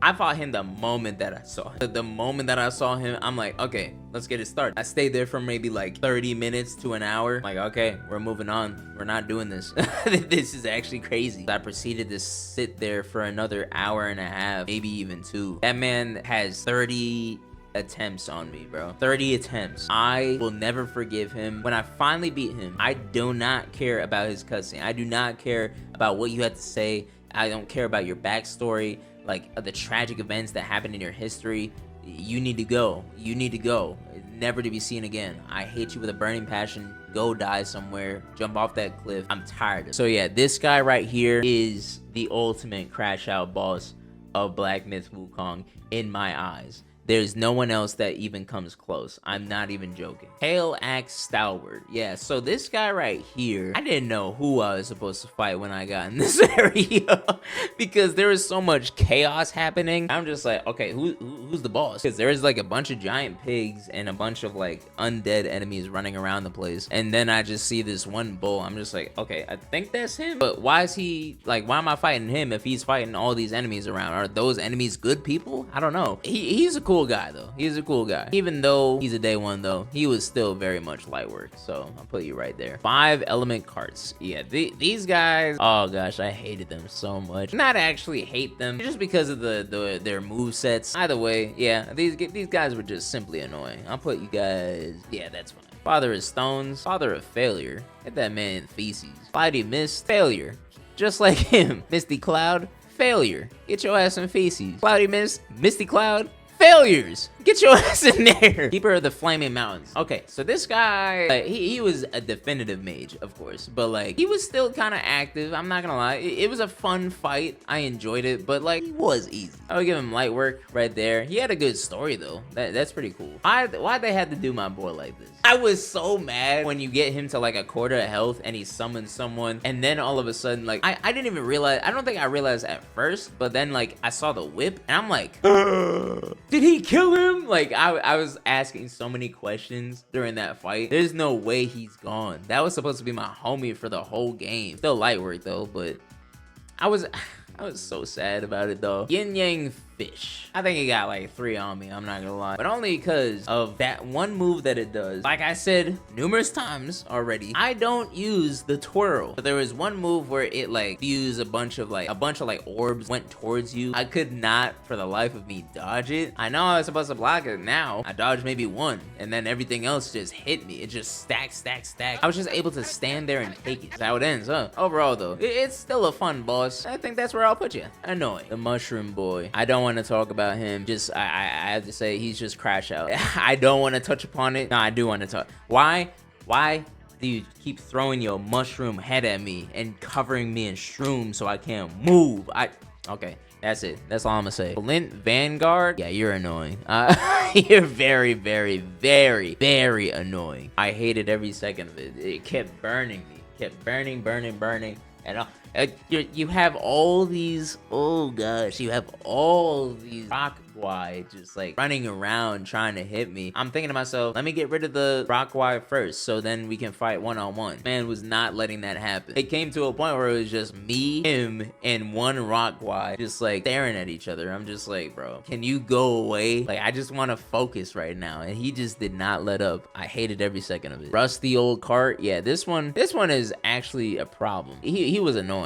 I fought him the moment that I saw him. The moment that I saw him, I'm like, okay, let's get it started. I stayed there for maybe like 30 minutes to an hour. Like, okay, we're moving on. We're not doing this. This is actually crazy. I proceeded to sit there for another hour and a half, maybe even 2. That man has 30 attempts on me, bro. 30 attempts. I will never forgive him. When I finally beat him, I do not care about his cutscene. I do not care about what you had to say. I don't care about your backstory, like the tragic events that happened in your history. You need to go. You need to go. Never to be seen again. I hate you with a burning passion. Go die somewhere. Jump off that cliff. I'm tired of it. So yeah, this guy right here is the ultimate crash out boss of Black Myth Wukong in my eyes. There's no one else that even comes close. I'm not even joking. Tail Axe Stalwart. Yeah, so this guy right here, I didn't know who I was supposed to fight when I got in this area because there was so much chaos happening. I'm just like, okay, who's the boss? Because there's like a bunch of giant pigs and a bunch of like undead enemies running around the place. And then I just see this one bull. I'm just like, okay, I think that's him. But why is he like, why am I fighting him if he's fighting all these enemies around? Are those enemies good people? I don't know. He's a cool guy though. He's a cool guy. Even though he's a day one though, he was still very much light work. So I'll put you right there. 5 element carts. Yeah, these guys, oh gosh, I hated them so much. Not actually hate them, just because of their move sets. Either way, yeah, these guys were just simply annoying. I'll put you guys, yeah, that's fine. Father of Stones, Father of Failure. Get that man in feces. Flighty Mist, failure. Just like him. Misty Cloud, failure. Get your ass in feces. Cloudy Mist, Misty Cloud, failures. Get your ass in there. Keeper of the Flaming Mountains. Okay, so this guy, he was a definitive mage, of course, but like he was still kind of active. I'm not gonna lie, it was a fun fight. I enjoyed it, but like it was easy. I would give him light work right there. He had a good story though. That's pretty cool. Why they had to do my boy like this? I was so mad when you get him to like a quarter of health and he summons someone, and then all of a sudden, like I didn't even realize. I don't think I realized at first, but then like I saw the whip and I'm like, did he kill him? Like I was asking so many questions during that fight. There's no way he's gone. That was supposed to be my homie for the whole game. Still light work though, but I was so sad about it though. Yin Yang Fish. I think he got like 3 on me, I'm not gonna lie. But only because of that one move that it does. Like I said numerous times already, I don't use the twirl. But there was one move where it like fused a bunch of like orbs went towards you. I could not for the life of me dodge it. I know I was supposed to block it now. I dodged maybe 1 and then everything else just hit me. It just stacked. I was just able to stand there and take it. That's how it ends, huh? Overall though, it's still a fun boss. I think that's where I'll put you. Annoying. The Mushroom Boy. I don't want to talk about him. Just I have to say he's just crash out. I don't want to touch upon it. No, I do want to talk. Why do you keep throwing your mushroom head at me and covering me in shrooms so I can't move? Okay, that's it. That's all I'm gonna say. Flint Vanguard. Yeah, you're annoying. You're very, very, very, very annoying. I hated every second of it. It kept burning me. Kept burning. And you have all these, oh gosh, you have all these rock guy just like running around trying to hit me. I'm thinking to myself, let me get rid of the rock guy first so then we can fight one-on-one. Man was not letting that happen. It came to a point where it was just me, him, and one rock guy just like staring at each other. I'm just like, bro, can you go away? Like, I just want to focus right now. And he just did not let up. I hated every second of it. Rusty old cart. Yeah, this one is actually a problem. He was annoying.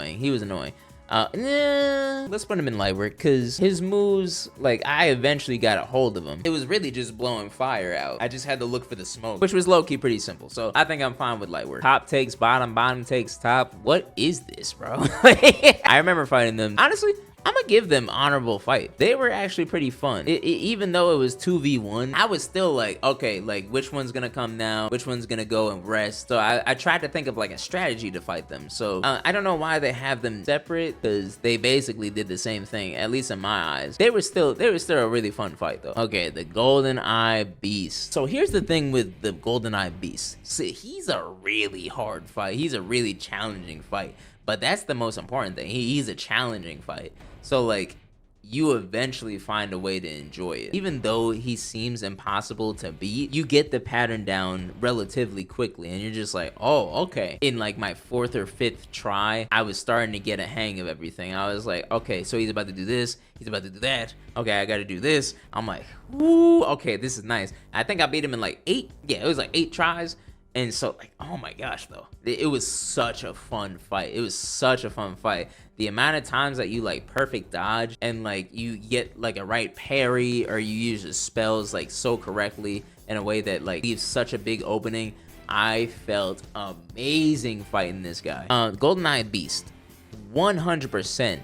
Let's put him in light work because his moves, like, I eventually got a hold of him. It was really just blowing fire out. I just had to look for the smoke, which was low-key pretty simple. So I think I'm fine with light work. Top takes bottom, bottom takes top. What is this, bro? I remember fighting them. Honestly, I'm gonna give them honorable fight. They were actually pretty fun. Even though it was 2v1, I was still like, okay, like which one's gonna come now? Which one's gonna go and rest? So I tried to think of like a strategy to fight them. So I don't know why they have them separate because they basically did the same thing, at least in my eyes. They were still a really fun fight though. Okay, the Golden Eye Beast. So here's the thing with the Golden Eye Beast. See, he's a really hard fight. He's a really challenging fight. But that's the most important thing. He's a challenging fight. So like, you eventually find a way to enjoy it. Even though he seems impossible to beat, you get the pattern down relatively quickly and you're just like, oh, okay. In like my 4th or 5th try, I was starting to get a hang of everything. I was like, okay, so he's about to do this, he's about to do that. Okay, I gotta do this. I'm like, woo, okay, this is nice. I think I beat him in like 8. Yeah, it was like 8 tries. And so, like, oh my gosh, though. It was such a fun fight. It was such a fun fight. The amount of times that you, like, perfect dodge and, like, you get, like, a right parry or you use your spells, like, so correctly in a way that, like, leaves such a big opening. I felt amazing fighting this guy. GoldenEye Beast, 100%.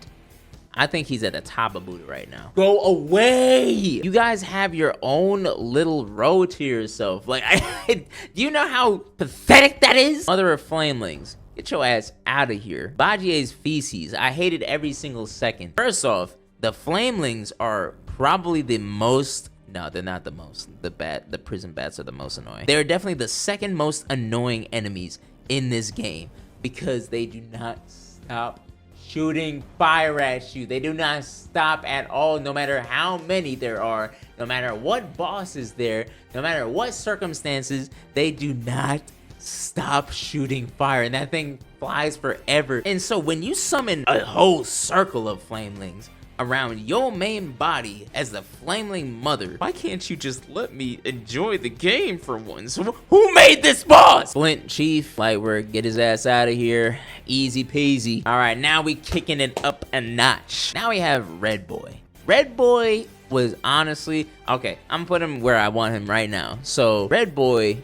I think he's at the top of Buddha right now. Go away! You guys have your own little road to yourself. Like, do you know how pathetic that is? Mother of Flamelings, get your ass out of here. Bajie's feces, I hated every single second. First off, the Flamelings are probably the most... No, they're not the most. The prison bats are the most annoying. They're definitely the second most annoying enemies in this game because they do not stop shooting fire at you. They do not stop at all, no matter how many there are, no matter what boss is there, no matter what circumstances, they do not stop shooting fire, and that thing flies forever. And so when you summon a whole circle of Flamelings around your main body as the Flameling mother, why can't you just let me enjoy the game for once? Who made this boss? Flint Chief, Lightwork, get his ass out of here. Easy peasy. All right, now we kicking it up a notch. Now we have Red Boy. Red Boy was honestly, okay, I'm putting him where I want him right now. So Red Boy,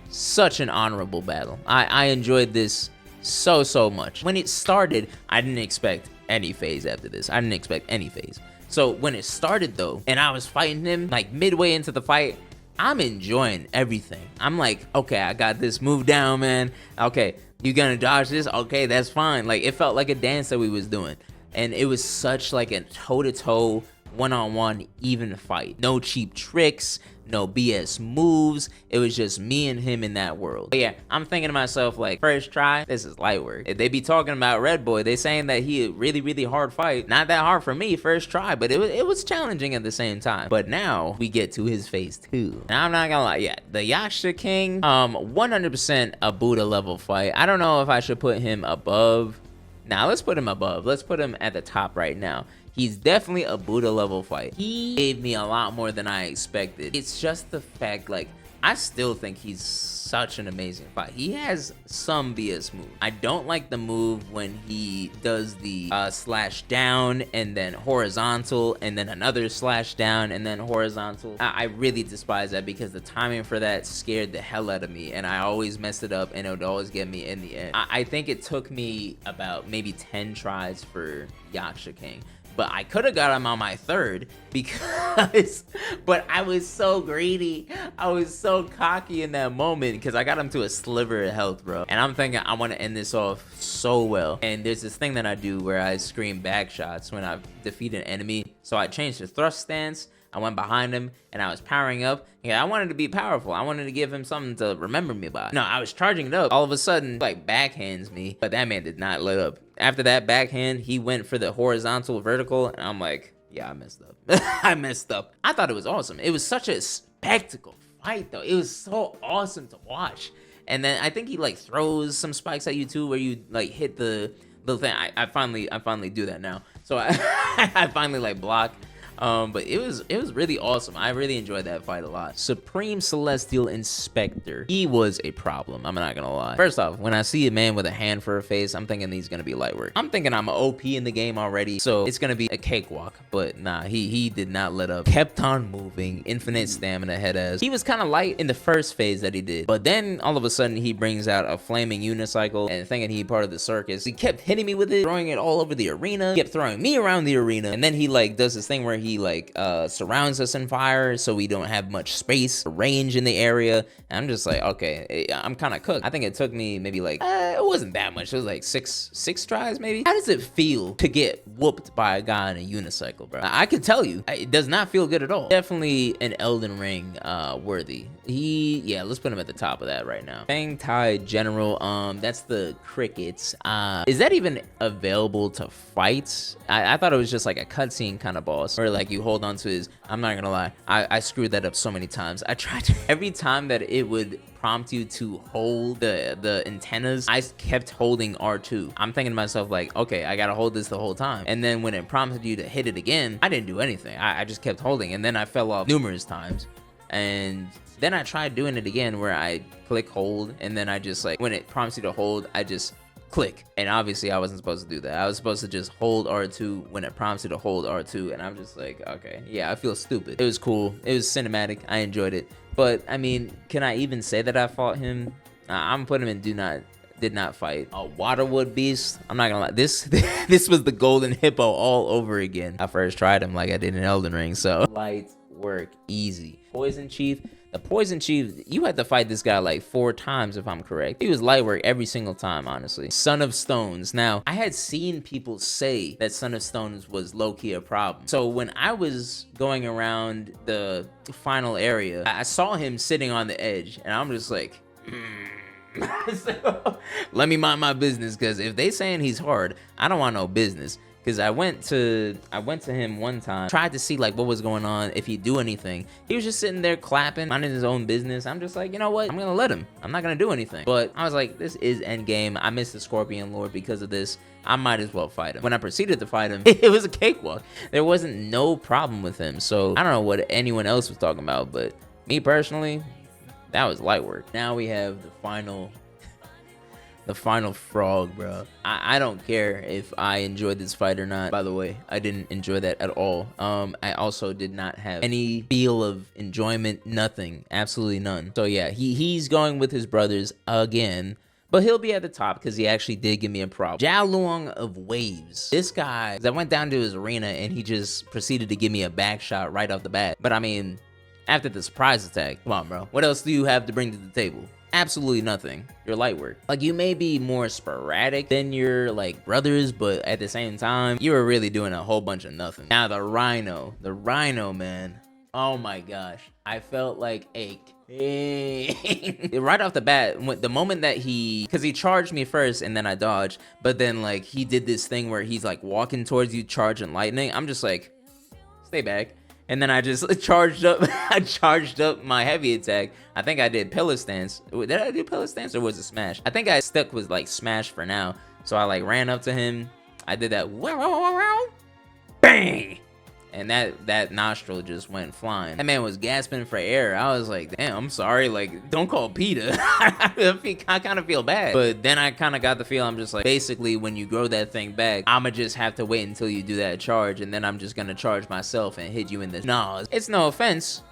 such an honorable battle. I enjoyed this so much. When it started, I didn't expect any phase after this. I didn't expect any phase. So when it started though, and I was fighting him, like midway into the fight, I'm enjoying everything. I'm like, okay, I got this move down, man. Okay, you gonna dodge this? Okay, that's fine. Like, it felt like a dance that we was doing. And it was such like a toe-to-toe, one-on-one even fight. No cheap tricks, no BS moves. It was just me and him in that world. But yeah, I'm thinking to myself, like, first try, this is light work. If they be talking about Red Boy, they saying that he a really hard fight. Not that hard for me, first try, but it was challenging at the same time. But now we get to his phase 2. Now I'm not gonna lie, yeah, the Yaksha King, 100% a Buddha level fight. I don't know if I should put him above. Now let's put him above. Let's put him at the top right now. He's definitely a Buddha level fight. He gave me a lot more than I expected. It's just the fact, like, I still think he's such an amazing fight. He has some BS moves. I don't like the move when he does the slash down and then horizontal and then another slash down and then horizontal. I really despise that because the timing for that scared the hell out of me and I always messed it up and it would always get me in the end. I think it took me about maybe 10 tries for Yaksha King. But I could have got him on my third because, but I was so greedy. I was so cocky in that moment because I got him to a sliver of health, bro. And I'm thinking I want to end this off so well. And there's this thing that I do where I scream back shots when I defeat an enemy. So I changed the thrust stance. I went behind him and I was powering up. Yeah, I wanted to be powerful. I wanted to give him something to remember me by. No, I was charging it up. All of a sudden, like, backhands me, but that man did not let up. After that backhand, he went for the horizontal vertical, and I'm like, yeah, I messed up. I messed up. I thought it was awesome. It was such a spectacle fight, though. It was so awesome to watch. And then I think he, like, throws some spikes at you, too, where you, like, hit the little thing. I finally do that now. So I finally, like, block. But it was really awesome. I really enjoyed that fight a lot. Supreme Celestial Inspector. He was a problem. I'm not gonna lie. First off, when I see a man with a hand for a face, I'm thinking he's gonna be light work. I'm thinking I'm an OP in the game already, so it's gonna be a cakewalk. But nah, he did not let up. Kept on moving. Infinite stamina head ass. He was kind of light in the first phase that he did, but then all of a sudden he brings out a flaming unicycle and thinking he part of the circus. He kept hitting me with it, throwing it all over the arena. He kept throwing me around the arena, and then he like does this thing where he like surrounds us in fire so we don't have much space range in the area. And I'm just like, okay, I'm kind of cooked. I think it took me maybe like it wasn't that much. It was like six tries maybe. How does it feel to get whooped by a guy in a unicycle, bro? I can tell you it does not feel good at all. Definitely an Elden Ring worthy. Yeah, let's put him at the top of that right now. Fang Tai General, that's the crickets. Is that even available to fight? I thought it was just like a cutscene kind of boss where like you hold on to his. I'm not gonna lie, I screwed that up so many times. I tried to, every time that it would prompt you to hold the antennas, I kept holding R2. I'm thinking to myself like, okay, I gotta hold this the whole time. And then when it prompted you to hit it again, I didn't do anything. I just kept holding, and then I fell off numerous times. And then I tried doing it again where I click hold, and then I just like, when it prompts you to hold, I just click. And obviously I wasn't supposed to do that. I was supposed to just hold R2 when it prompts you to hold R2, and I'm just like, okay, yeah, I feel stupid. It was cool. It was cinematic. I enjoyed it. But I mean, can I even say that I fought him? I'm putting him in do did not fight. A Waterwood Beast, I'm not gonna lie, this this was the golden hippo all over again. I first tried him like I did in Elden Ring, so light work, easy. Poison Chief, the Poison Chief, you had to fight this guy like 4 times if I'm correct. He was light work every single time, honestly. Son of Stones. Now, I had seen people say that Son of Stones was low-key a problem. So when I was going around the final area, I saw him sitting on the edge, and I'm just like, so, let me mind my business, because if they saying he's hard, I don't want no business. Because I went to him one time, tried to see like what was going on, if he'd do anything. He was just sitting there clapping, minding his own business. I'm just like, you know what? I'm gonna let him. I'm not gonna do anything. But I was like, this is endgame. I missed the Scorpion Lord because of this. I might as well fight him. When I proceeded to fight him, it was a cakewalk. There wasn't no problem with him. So I don't know what anyone else was talking about, but me personally, that was light work. Now we have the final frog, bro. I don't care if I enjoyed this fight or not. By the way, I didn't enjoy that at all. I also did not have any feel of enjoyment, nothing, absolutely none. So yeah, he's going with his brothers again, but he'll be at the top because he actually did give me a problem. Jia Luong of Waves. This guy, I went down to his arena and he just proceeded to give me a back shot right off the bat. But I mean, after the surprise attack, come on, bro. What else do you have to bring to the table? Absolutely nothing. You're light work. Like, you may be more sporadic than your like brothers, but at the same time, you were really doing a whole bunch of nothing. Now the Rhino, man. Oh my gosh, I felt like a king. Right off the bat, the moment that because he charged me first and then I dodged, but then like he did this thing where he's like walking towards you, charging lightning. I'm just like, stay back. And then I just charged up. I charged up my heavy attack. I think I did pillar stance. Did I do pillar stance or was it smash? I think I stuck with like smash for now. So I like ran up to him. I did that. Bang! And that nostril just went flying. That man was gasping for air. I was like, damn, I'm sorry. Like, don't call PETA. I kind of feel bad. But then I kind of got the feel, I'm just like, basically, when you grow that thing back, I'ma just have to wait until you do that charge. And then I'm just going to charge myself and hit you in the... No, it's no offense.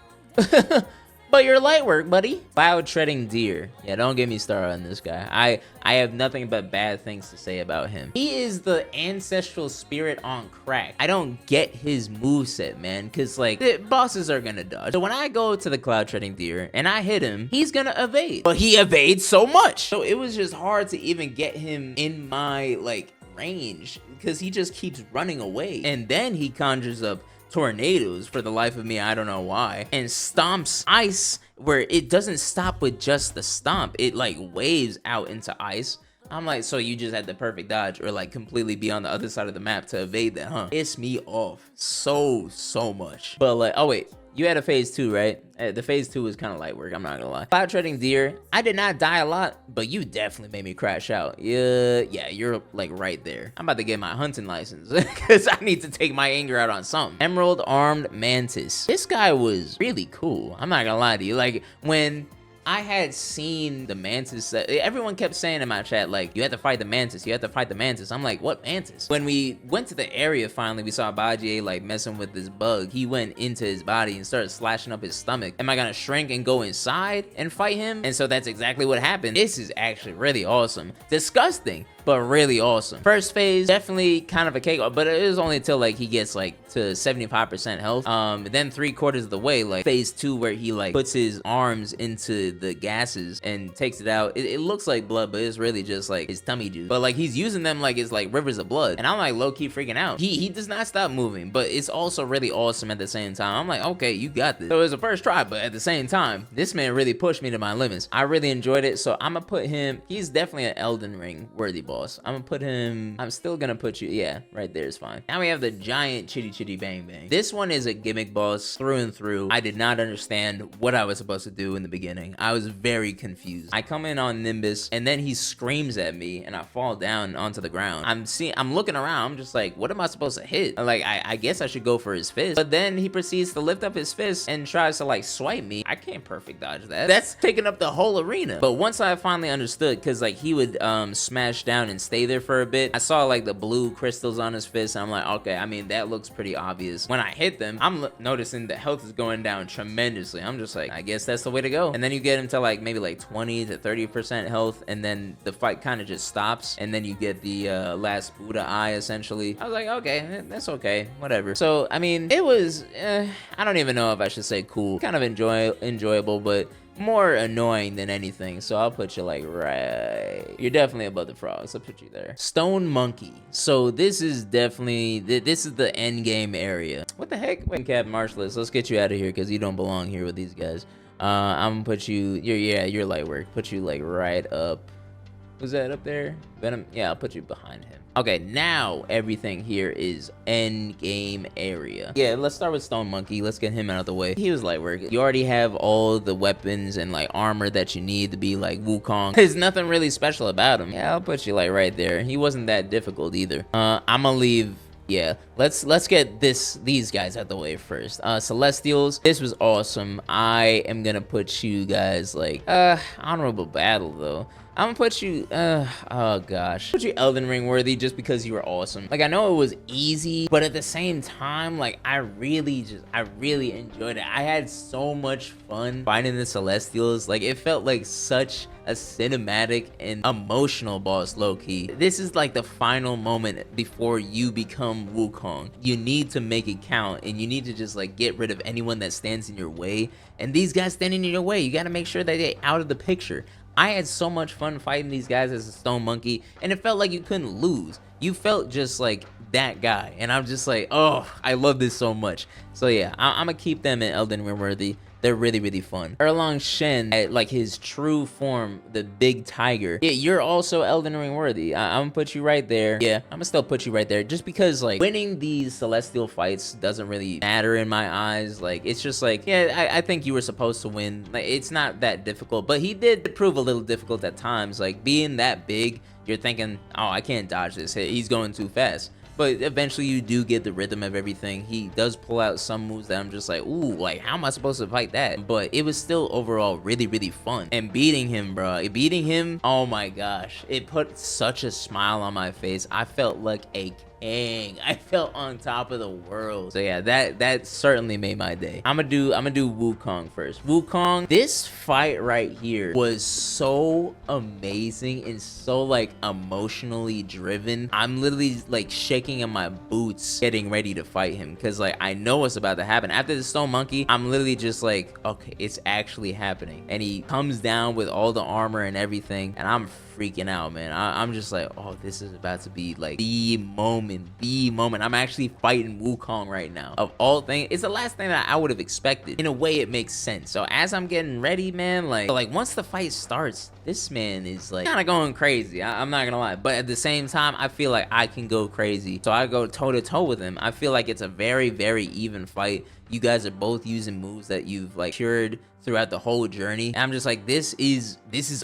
But you're light work, buddy. Cloud treading deer. Yeah, don't get me started on this guy. I have nothing but bad things to say about him. He is the ancestral spirit on crack. I don't get his moveset, man, because like the bosses are gonna dodge. So when I go to the cloud treading deer and I hit him, he's gonna evade. But he evades so much. So it was just hard to even get him in my like range because he just keeps running away. And then he conjures up tornadoes, for the life of me, I don't know why, and stomps ice where it doesn't stop with just the stomp, it like waves out into ice. I'm like, so you just had the perfect dodge or like completely be on the other side of the map to evade that, huh? Pissed me off so much. But like, oh wait, you had a phase 2, right? The phase 2 was kind of light work, I'm not gonna lie. Cloud treading deer, I did not die a lot, but you definitely made me crash out. Yeah, you're like right there. I'm about to get my hunting license because I need to take my anger out on something. Emerald armed mantis. This guy was really cool. I'm not gonna lie to you. Like, when I had seen the mantis, everyone kept saying in my chat, like, you have to fight the mantis, you have to fight the mantis. I'm like, what mantis? When we went to the area, finally, we saw Bajie like messing with this bug. He went into his body and started slashing up his stomach. Am I gonna shrink and go inside and fight him? And so that's exactly what happened. This is actually really awesome. Disgusting, but really awesome. First phase, definitely kind of a cake, but it was only until like he gets like to 75% health. Then 3/4 of the way, like phase 2, where he like puts his arms into the gases and takes it out. It looks like blood, but it's really just like his tummy juice. But like he's using them like it's like rivers of blood, and I'm like low-key freaking out. He does not stop moving, but it's also really awesome at the same time. I'm like, okay, you got this. So it was a first try, but at the same time, this man really pushed me to my limits. I really enjoyed it, so I'm gonna put him, he's definitely an Elden Ring worthy boss. I'm gonna put him, I'm still gonna put you, yeah, right there is fine. Now we have the giant Chitty Chitty Bang Bang. This one is a gimmick boss through and through. I did not understand what I was supposed to do in the beginning. I was very confused. I come in on Nimbus and then he screams at me and I fall down onto the ground. I'm looking around, I'm just like, what am I supposed to hit? Like, I guess I should go for his fist. But then he proceeds to lift up his fist and tries to like swipe me. I can't perfect dodge that. That's taking up the whole arena. But once I finally understood, because like he would smash down and stay there for a bit, I saw like the blue crystals on his fist and I'm like, okay, I mean, that looks pretty obvious. When I hit them, I'm noticing the health is going down tremendously. I'm just like, I guess that's the way to go. And then you get get him to like maybe like 20 to 30% health, and then the fight kind of just stops, and then you get the last Buddha eye essentially. I was like, okay, that's okay, whatever. So I mean, it was I don't even know if I should say cool, kind of enjoyable, but more annoying than anything. So I'll put you like right, you're definitely above the frogs. I'll put you there. Stone Monkey. So this is definitely this is the end game area. What the heck? Wait, Captain Marshallist, let's get you out of here because you don't belong here with these guys. I'm gonna put you, you're light work. Put you like right up. Was that up there? Venom? Yeah, I'll put you behind him. Okay, now everything here is end game area. Yeah, let's start with Stone Monkey. Let's get him out of the way. He was light work. You already have all the weapons and like armor that you need to be like Wukong. There's nothing really special about him. Yeah, I'll put you like right there. He wasn't that difficult either. I'm gonna leave. Yeah, let's get these guys out the way first. Celestials, this was awesome. I am gonna put you guys like honorable battle though. I'm gonna put you oh gosh, put you Elden Ring worthy just because you were awesome. Like, I know it was easy, but at the same time, like, I really enjoyed it. I had so much fun fighting the Celestials. Like, it felt like such a cinematic and emotional boss, low-key. This is like the final moment before you become Wukong. You need to make it count, and you need to just like get rid of anyone that stands in your way. And these guys standing in your way, you got to make sure that they're out of the picture. I had so much fun fighting these guys as a Stone Monkey, and it felt like you couldn't lose. You felt just like that guy, and I'm just like, oh, I love this so much. So yeah, I'm gonna keep them in Elden Ring worthy. They're really fun. Erlang Shen, at like his true form, the big tiger. Yeah, you're also Elden Ring worthy. I'm gonna put you right there. Yeah, I'm gonna still put you right there, just because like winning these celestial fights doesn't really matter in my eyes. Like, it's just like, yeah, I think you were supposed to win. Like, it's not that difficult, but he did prove a little difficult at times. Like, being that big, you're thinking, oh, I can't dodge this hit. He's going too fast. But eventually you do get the rhythm of everything. He does pull out some moves that I'm just like, ooh, like, how am I supposed to fight that? But it was still overall really fun. And beating him, bro, oh my gosh, it put such a smile on my face. I felt like a king. I felt on top of the world. So yeah, that certainly made my day. I'm gonna do Wukong first. Wukong, this fight right here was so amazing and so like emotionally driven. I'm literally like shaking in my boots getting ready to fight him, because like I know what's about to happen. After the Stone Monkey, I'm literally just like, okay, it's actually happening. And he comes down with all the armor and everything, and I'm freaking out, man. I'm just like, oh, this is about to be like the moment. I'm actually fighting Wukong right now. Of all things, it's the last thing that I would have expected. In a way, it makes sense. So as I'm getting ready, man, like once the fight starts, this man is like kind of going crazy. I'm not gonna lie, but at the same time, I feel like I can go crazy. So I go toe to toe with him. I feel like it's a very even fight. You guys are both using moves that you've like cured throughout the whole journey. And I'm just like, this is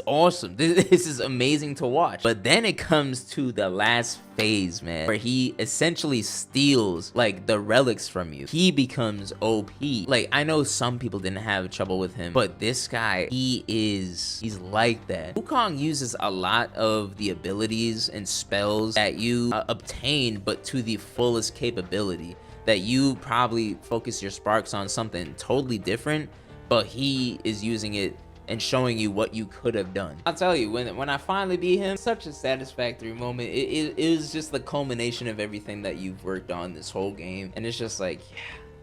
awesome. This is amazing to watch. But then it comes to the last phase, man, where he essentially steals like the relics from you. He becomes OP. Like, I know some people didn't have trouble with him, but this guy, he's like that. Wukong uses a lot of the abilities and spells that you obtain, but to the fullest capability. That you probably focus your sparks on something totally different, but he is using it and showing you what you could have done. I'll tell you, when I finally beat him, such a satisfactory moment. It was just the culmination of everything that you've worked on this whole game, and it's just like, yeah,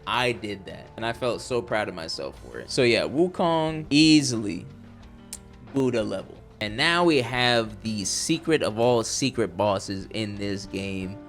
I did that, and I felt so proud of myself for it. So yeah, Wukong, easily Buddha level. And now we have the secret of all secret bosses in this game,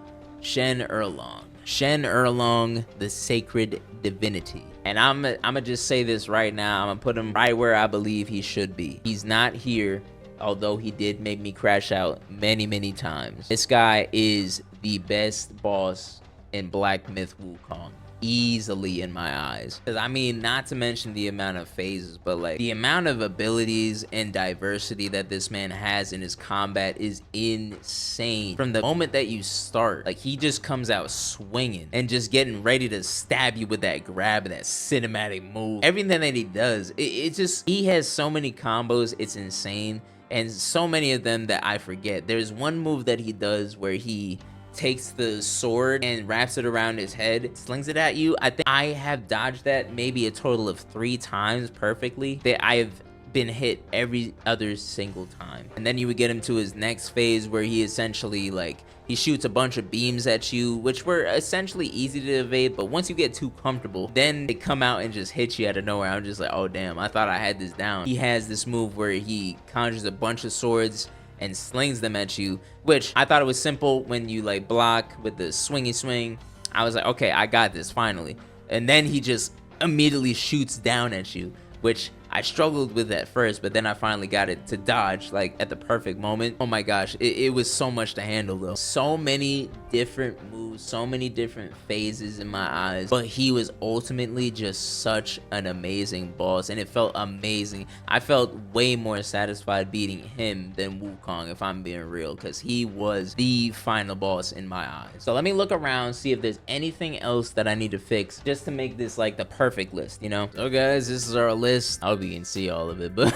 Shen Erlang. Shen Erlang, the sacred divinity. And I'm gonna just say this right now. I'm gonna put him right where I believe he should be. He's not here, although he did make me crash out many times. This guy is the best boss in Black Myth Wukong. Easily in my eyes. Because I mean, not to mention the amount of phases, but like the amount of abilities and diversity that this man has in his combat is insane. From the moment that you start, like, he just comes out swinging and just getting ready to stab you with that grab, that cinematic move. Everything that he does, it just, he has so many combos, it's insane. And so many of them that I forget. There's one move that he does where he takes the sword and wraps it around his head, slings it at you. I think I have dodged that maybe a total of 3 times perfectly. That I have been hit every other single time. And then you would get him to his next phase where he essentially like he shoots a bunch of beams at you, which were essentially easy to evade, but once you get too comfortable, then they come out and just hit you out of nowhere. I'm just like, oh damn, I thought I had this down. He has this move where he conjures a bunch of swords and slings them at you, which I thought it was simple when you like block with the swingy swing. I was like, okay, I got this finally. And then he just immediately shoots down at you, which I struggled with at first, but then I finally got it to dodge like at the perfect moment. Oh my gosh, it was so much to handle though. So many different moves, so many different phases in my eyes, but he was ultimately just such an amazing boss, and it felt amazing. I felt way more satisfied beating him than Wukong, if I'm being real, because he was the final boss in my eyes. So let me look around, see if there's anything else that I need to fix just to make this like the perfect list, you know? So guys, this is our list. I hope you can see all of it, but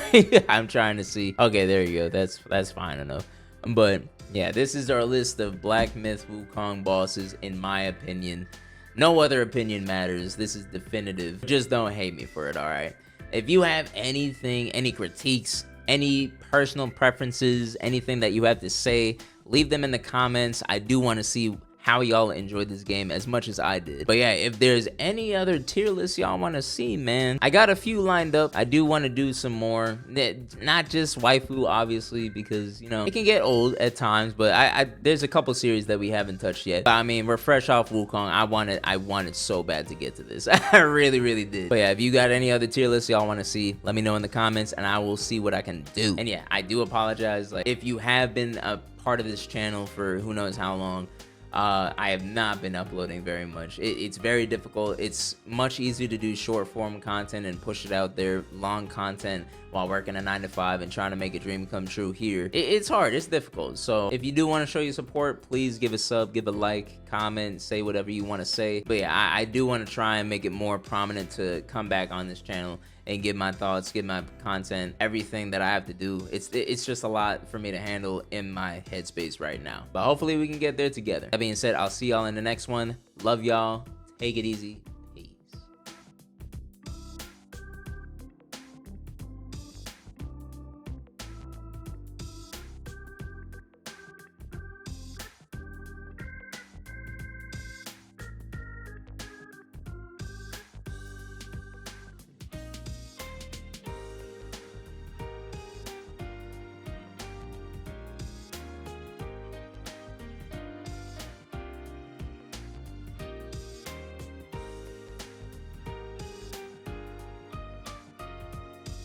I'm trying to see. Okay, there you go. That's fine enough. But yeah, this is our list of Black Myth Wukong bosses in my opinion. No other opinion matters. This is definitive. Just don't hate me for it, all right? If you have anything, any critiques, any personal preferences, anything that you have to say, leave them in the comments. I do want to see how y'all enjoyed this game as much as I did. But yeah, if there's any other tier lists y'all want to see, man, I got a few lined up. I do want to do some more, not just waifu obviously, because you know it can get old at times, but there's a couple series that we haven't touched yet. But I mean, we're fresh off Wukong. I wanted so bad to get to this. I really did. But yeah, if you got any other tier lists y'all want to see, let me know in the comments and I will see what I can do. And yeah, I do apologize, like if you have been a part of this channel for who knows how long. I have not been uploading very much. It's very difficult. It's much easier to do short form content and push it out there, long content, while working a 9 to 5 and trying to make a dream come true here. It's hard, it's difficult. So if you do want to show your support, please give a sub, give a like, comment, say whatever you want to say. But yeah, I do want to try and make it more prominent to come back on this channel and give my thoughts, give my content, everything that I have to do. It's just a lot for me to handle in my headspace right now. But hopefully we can get there together. That being said, I'll see y'all in the next one. Love y'all. Take it easy.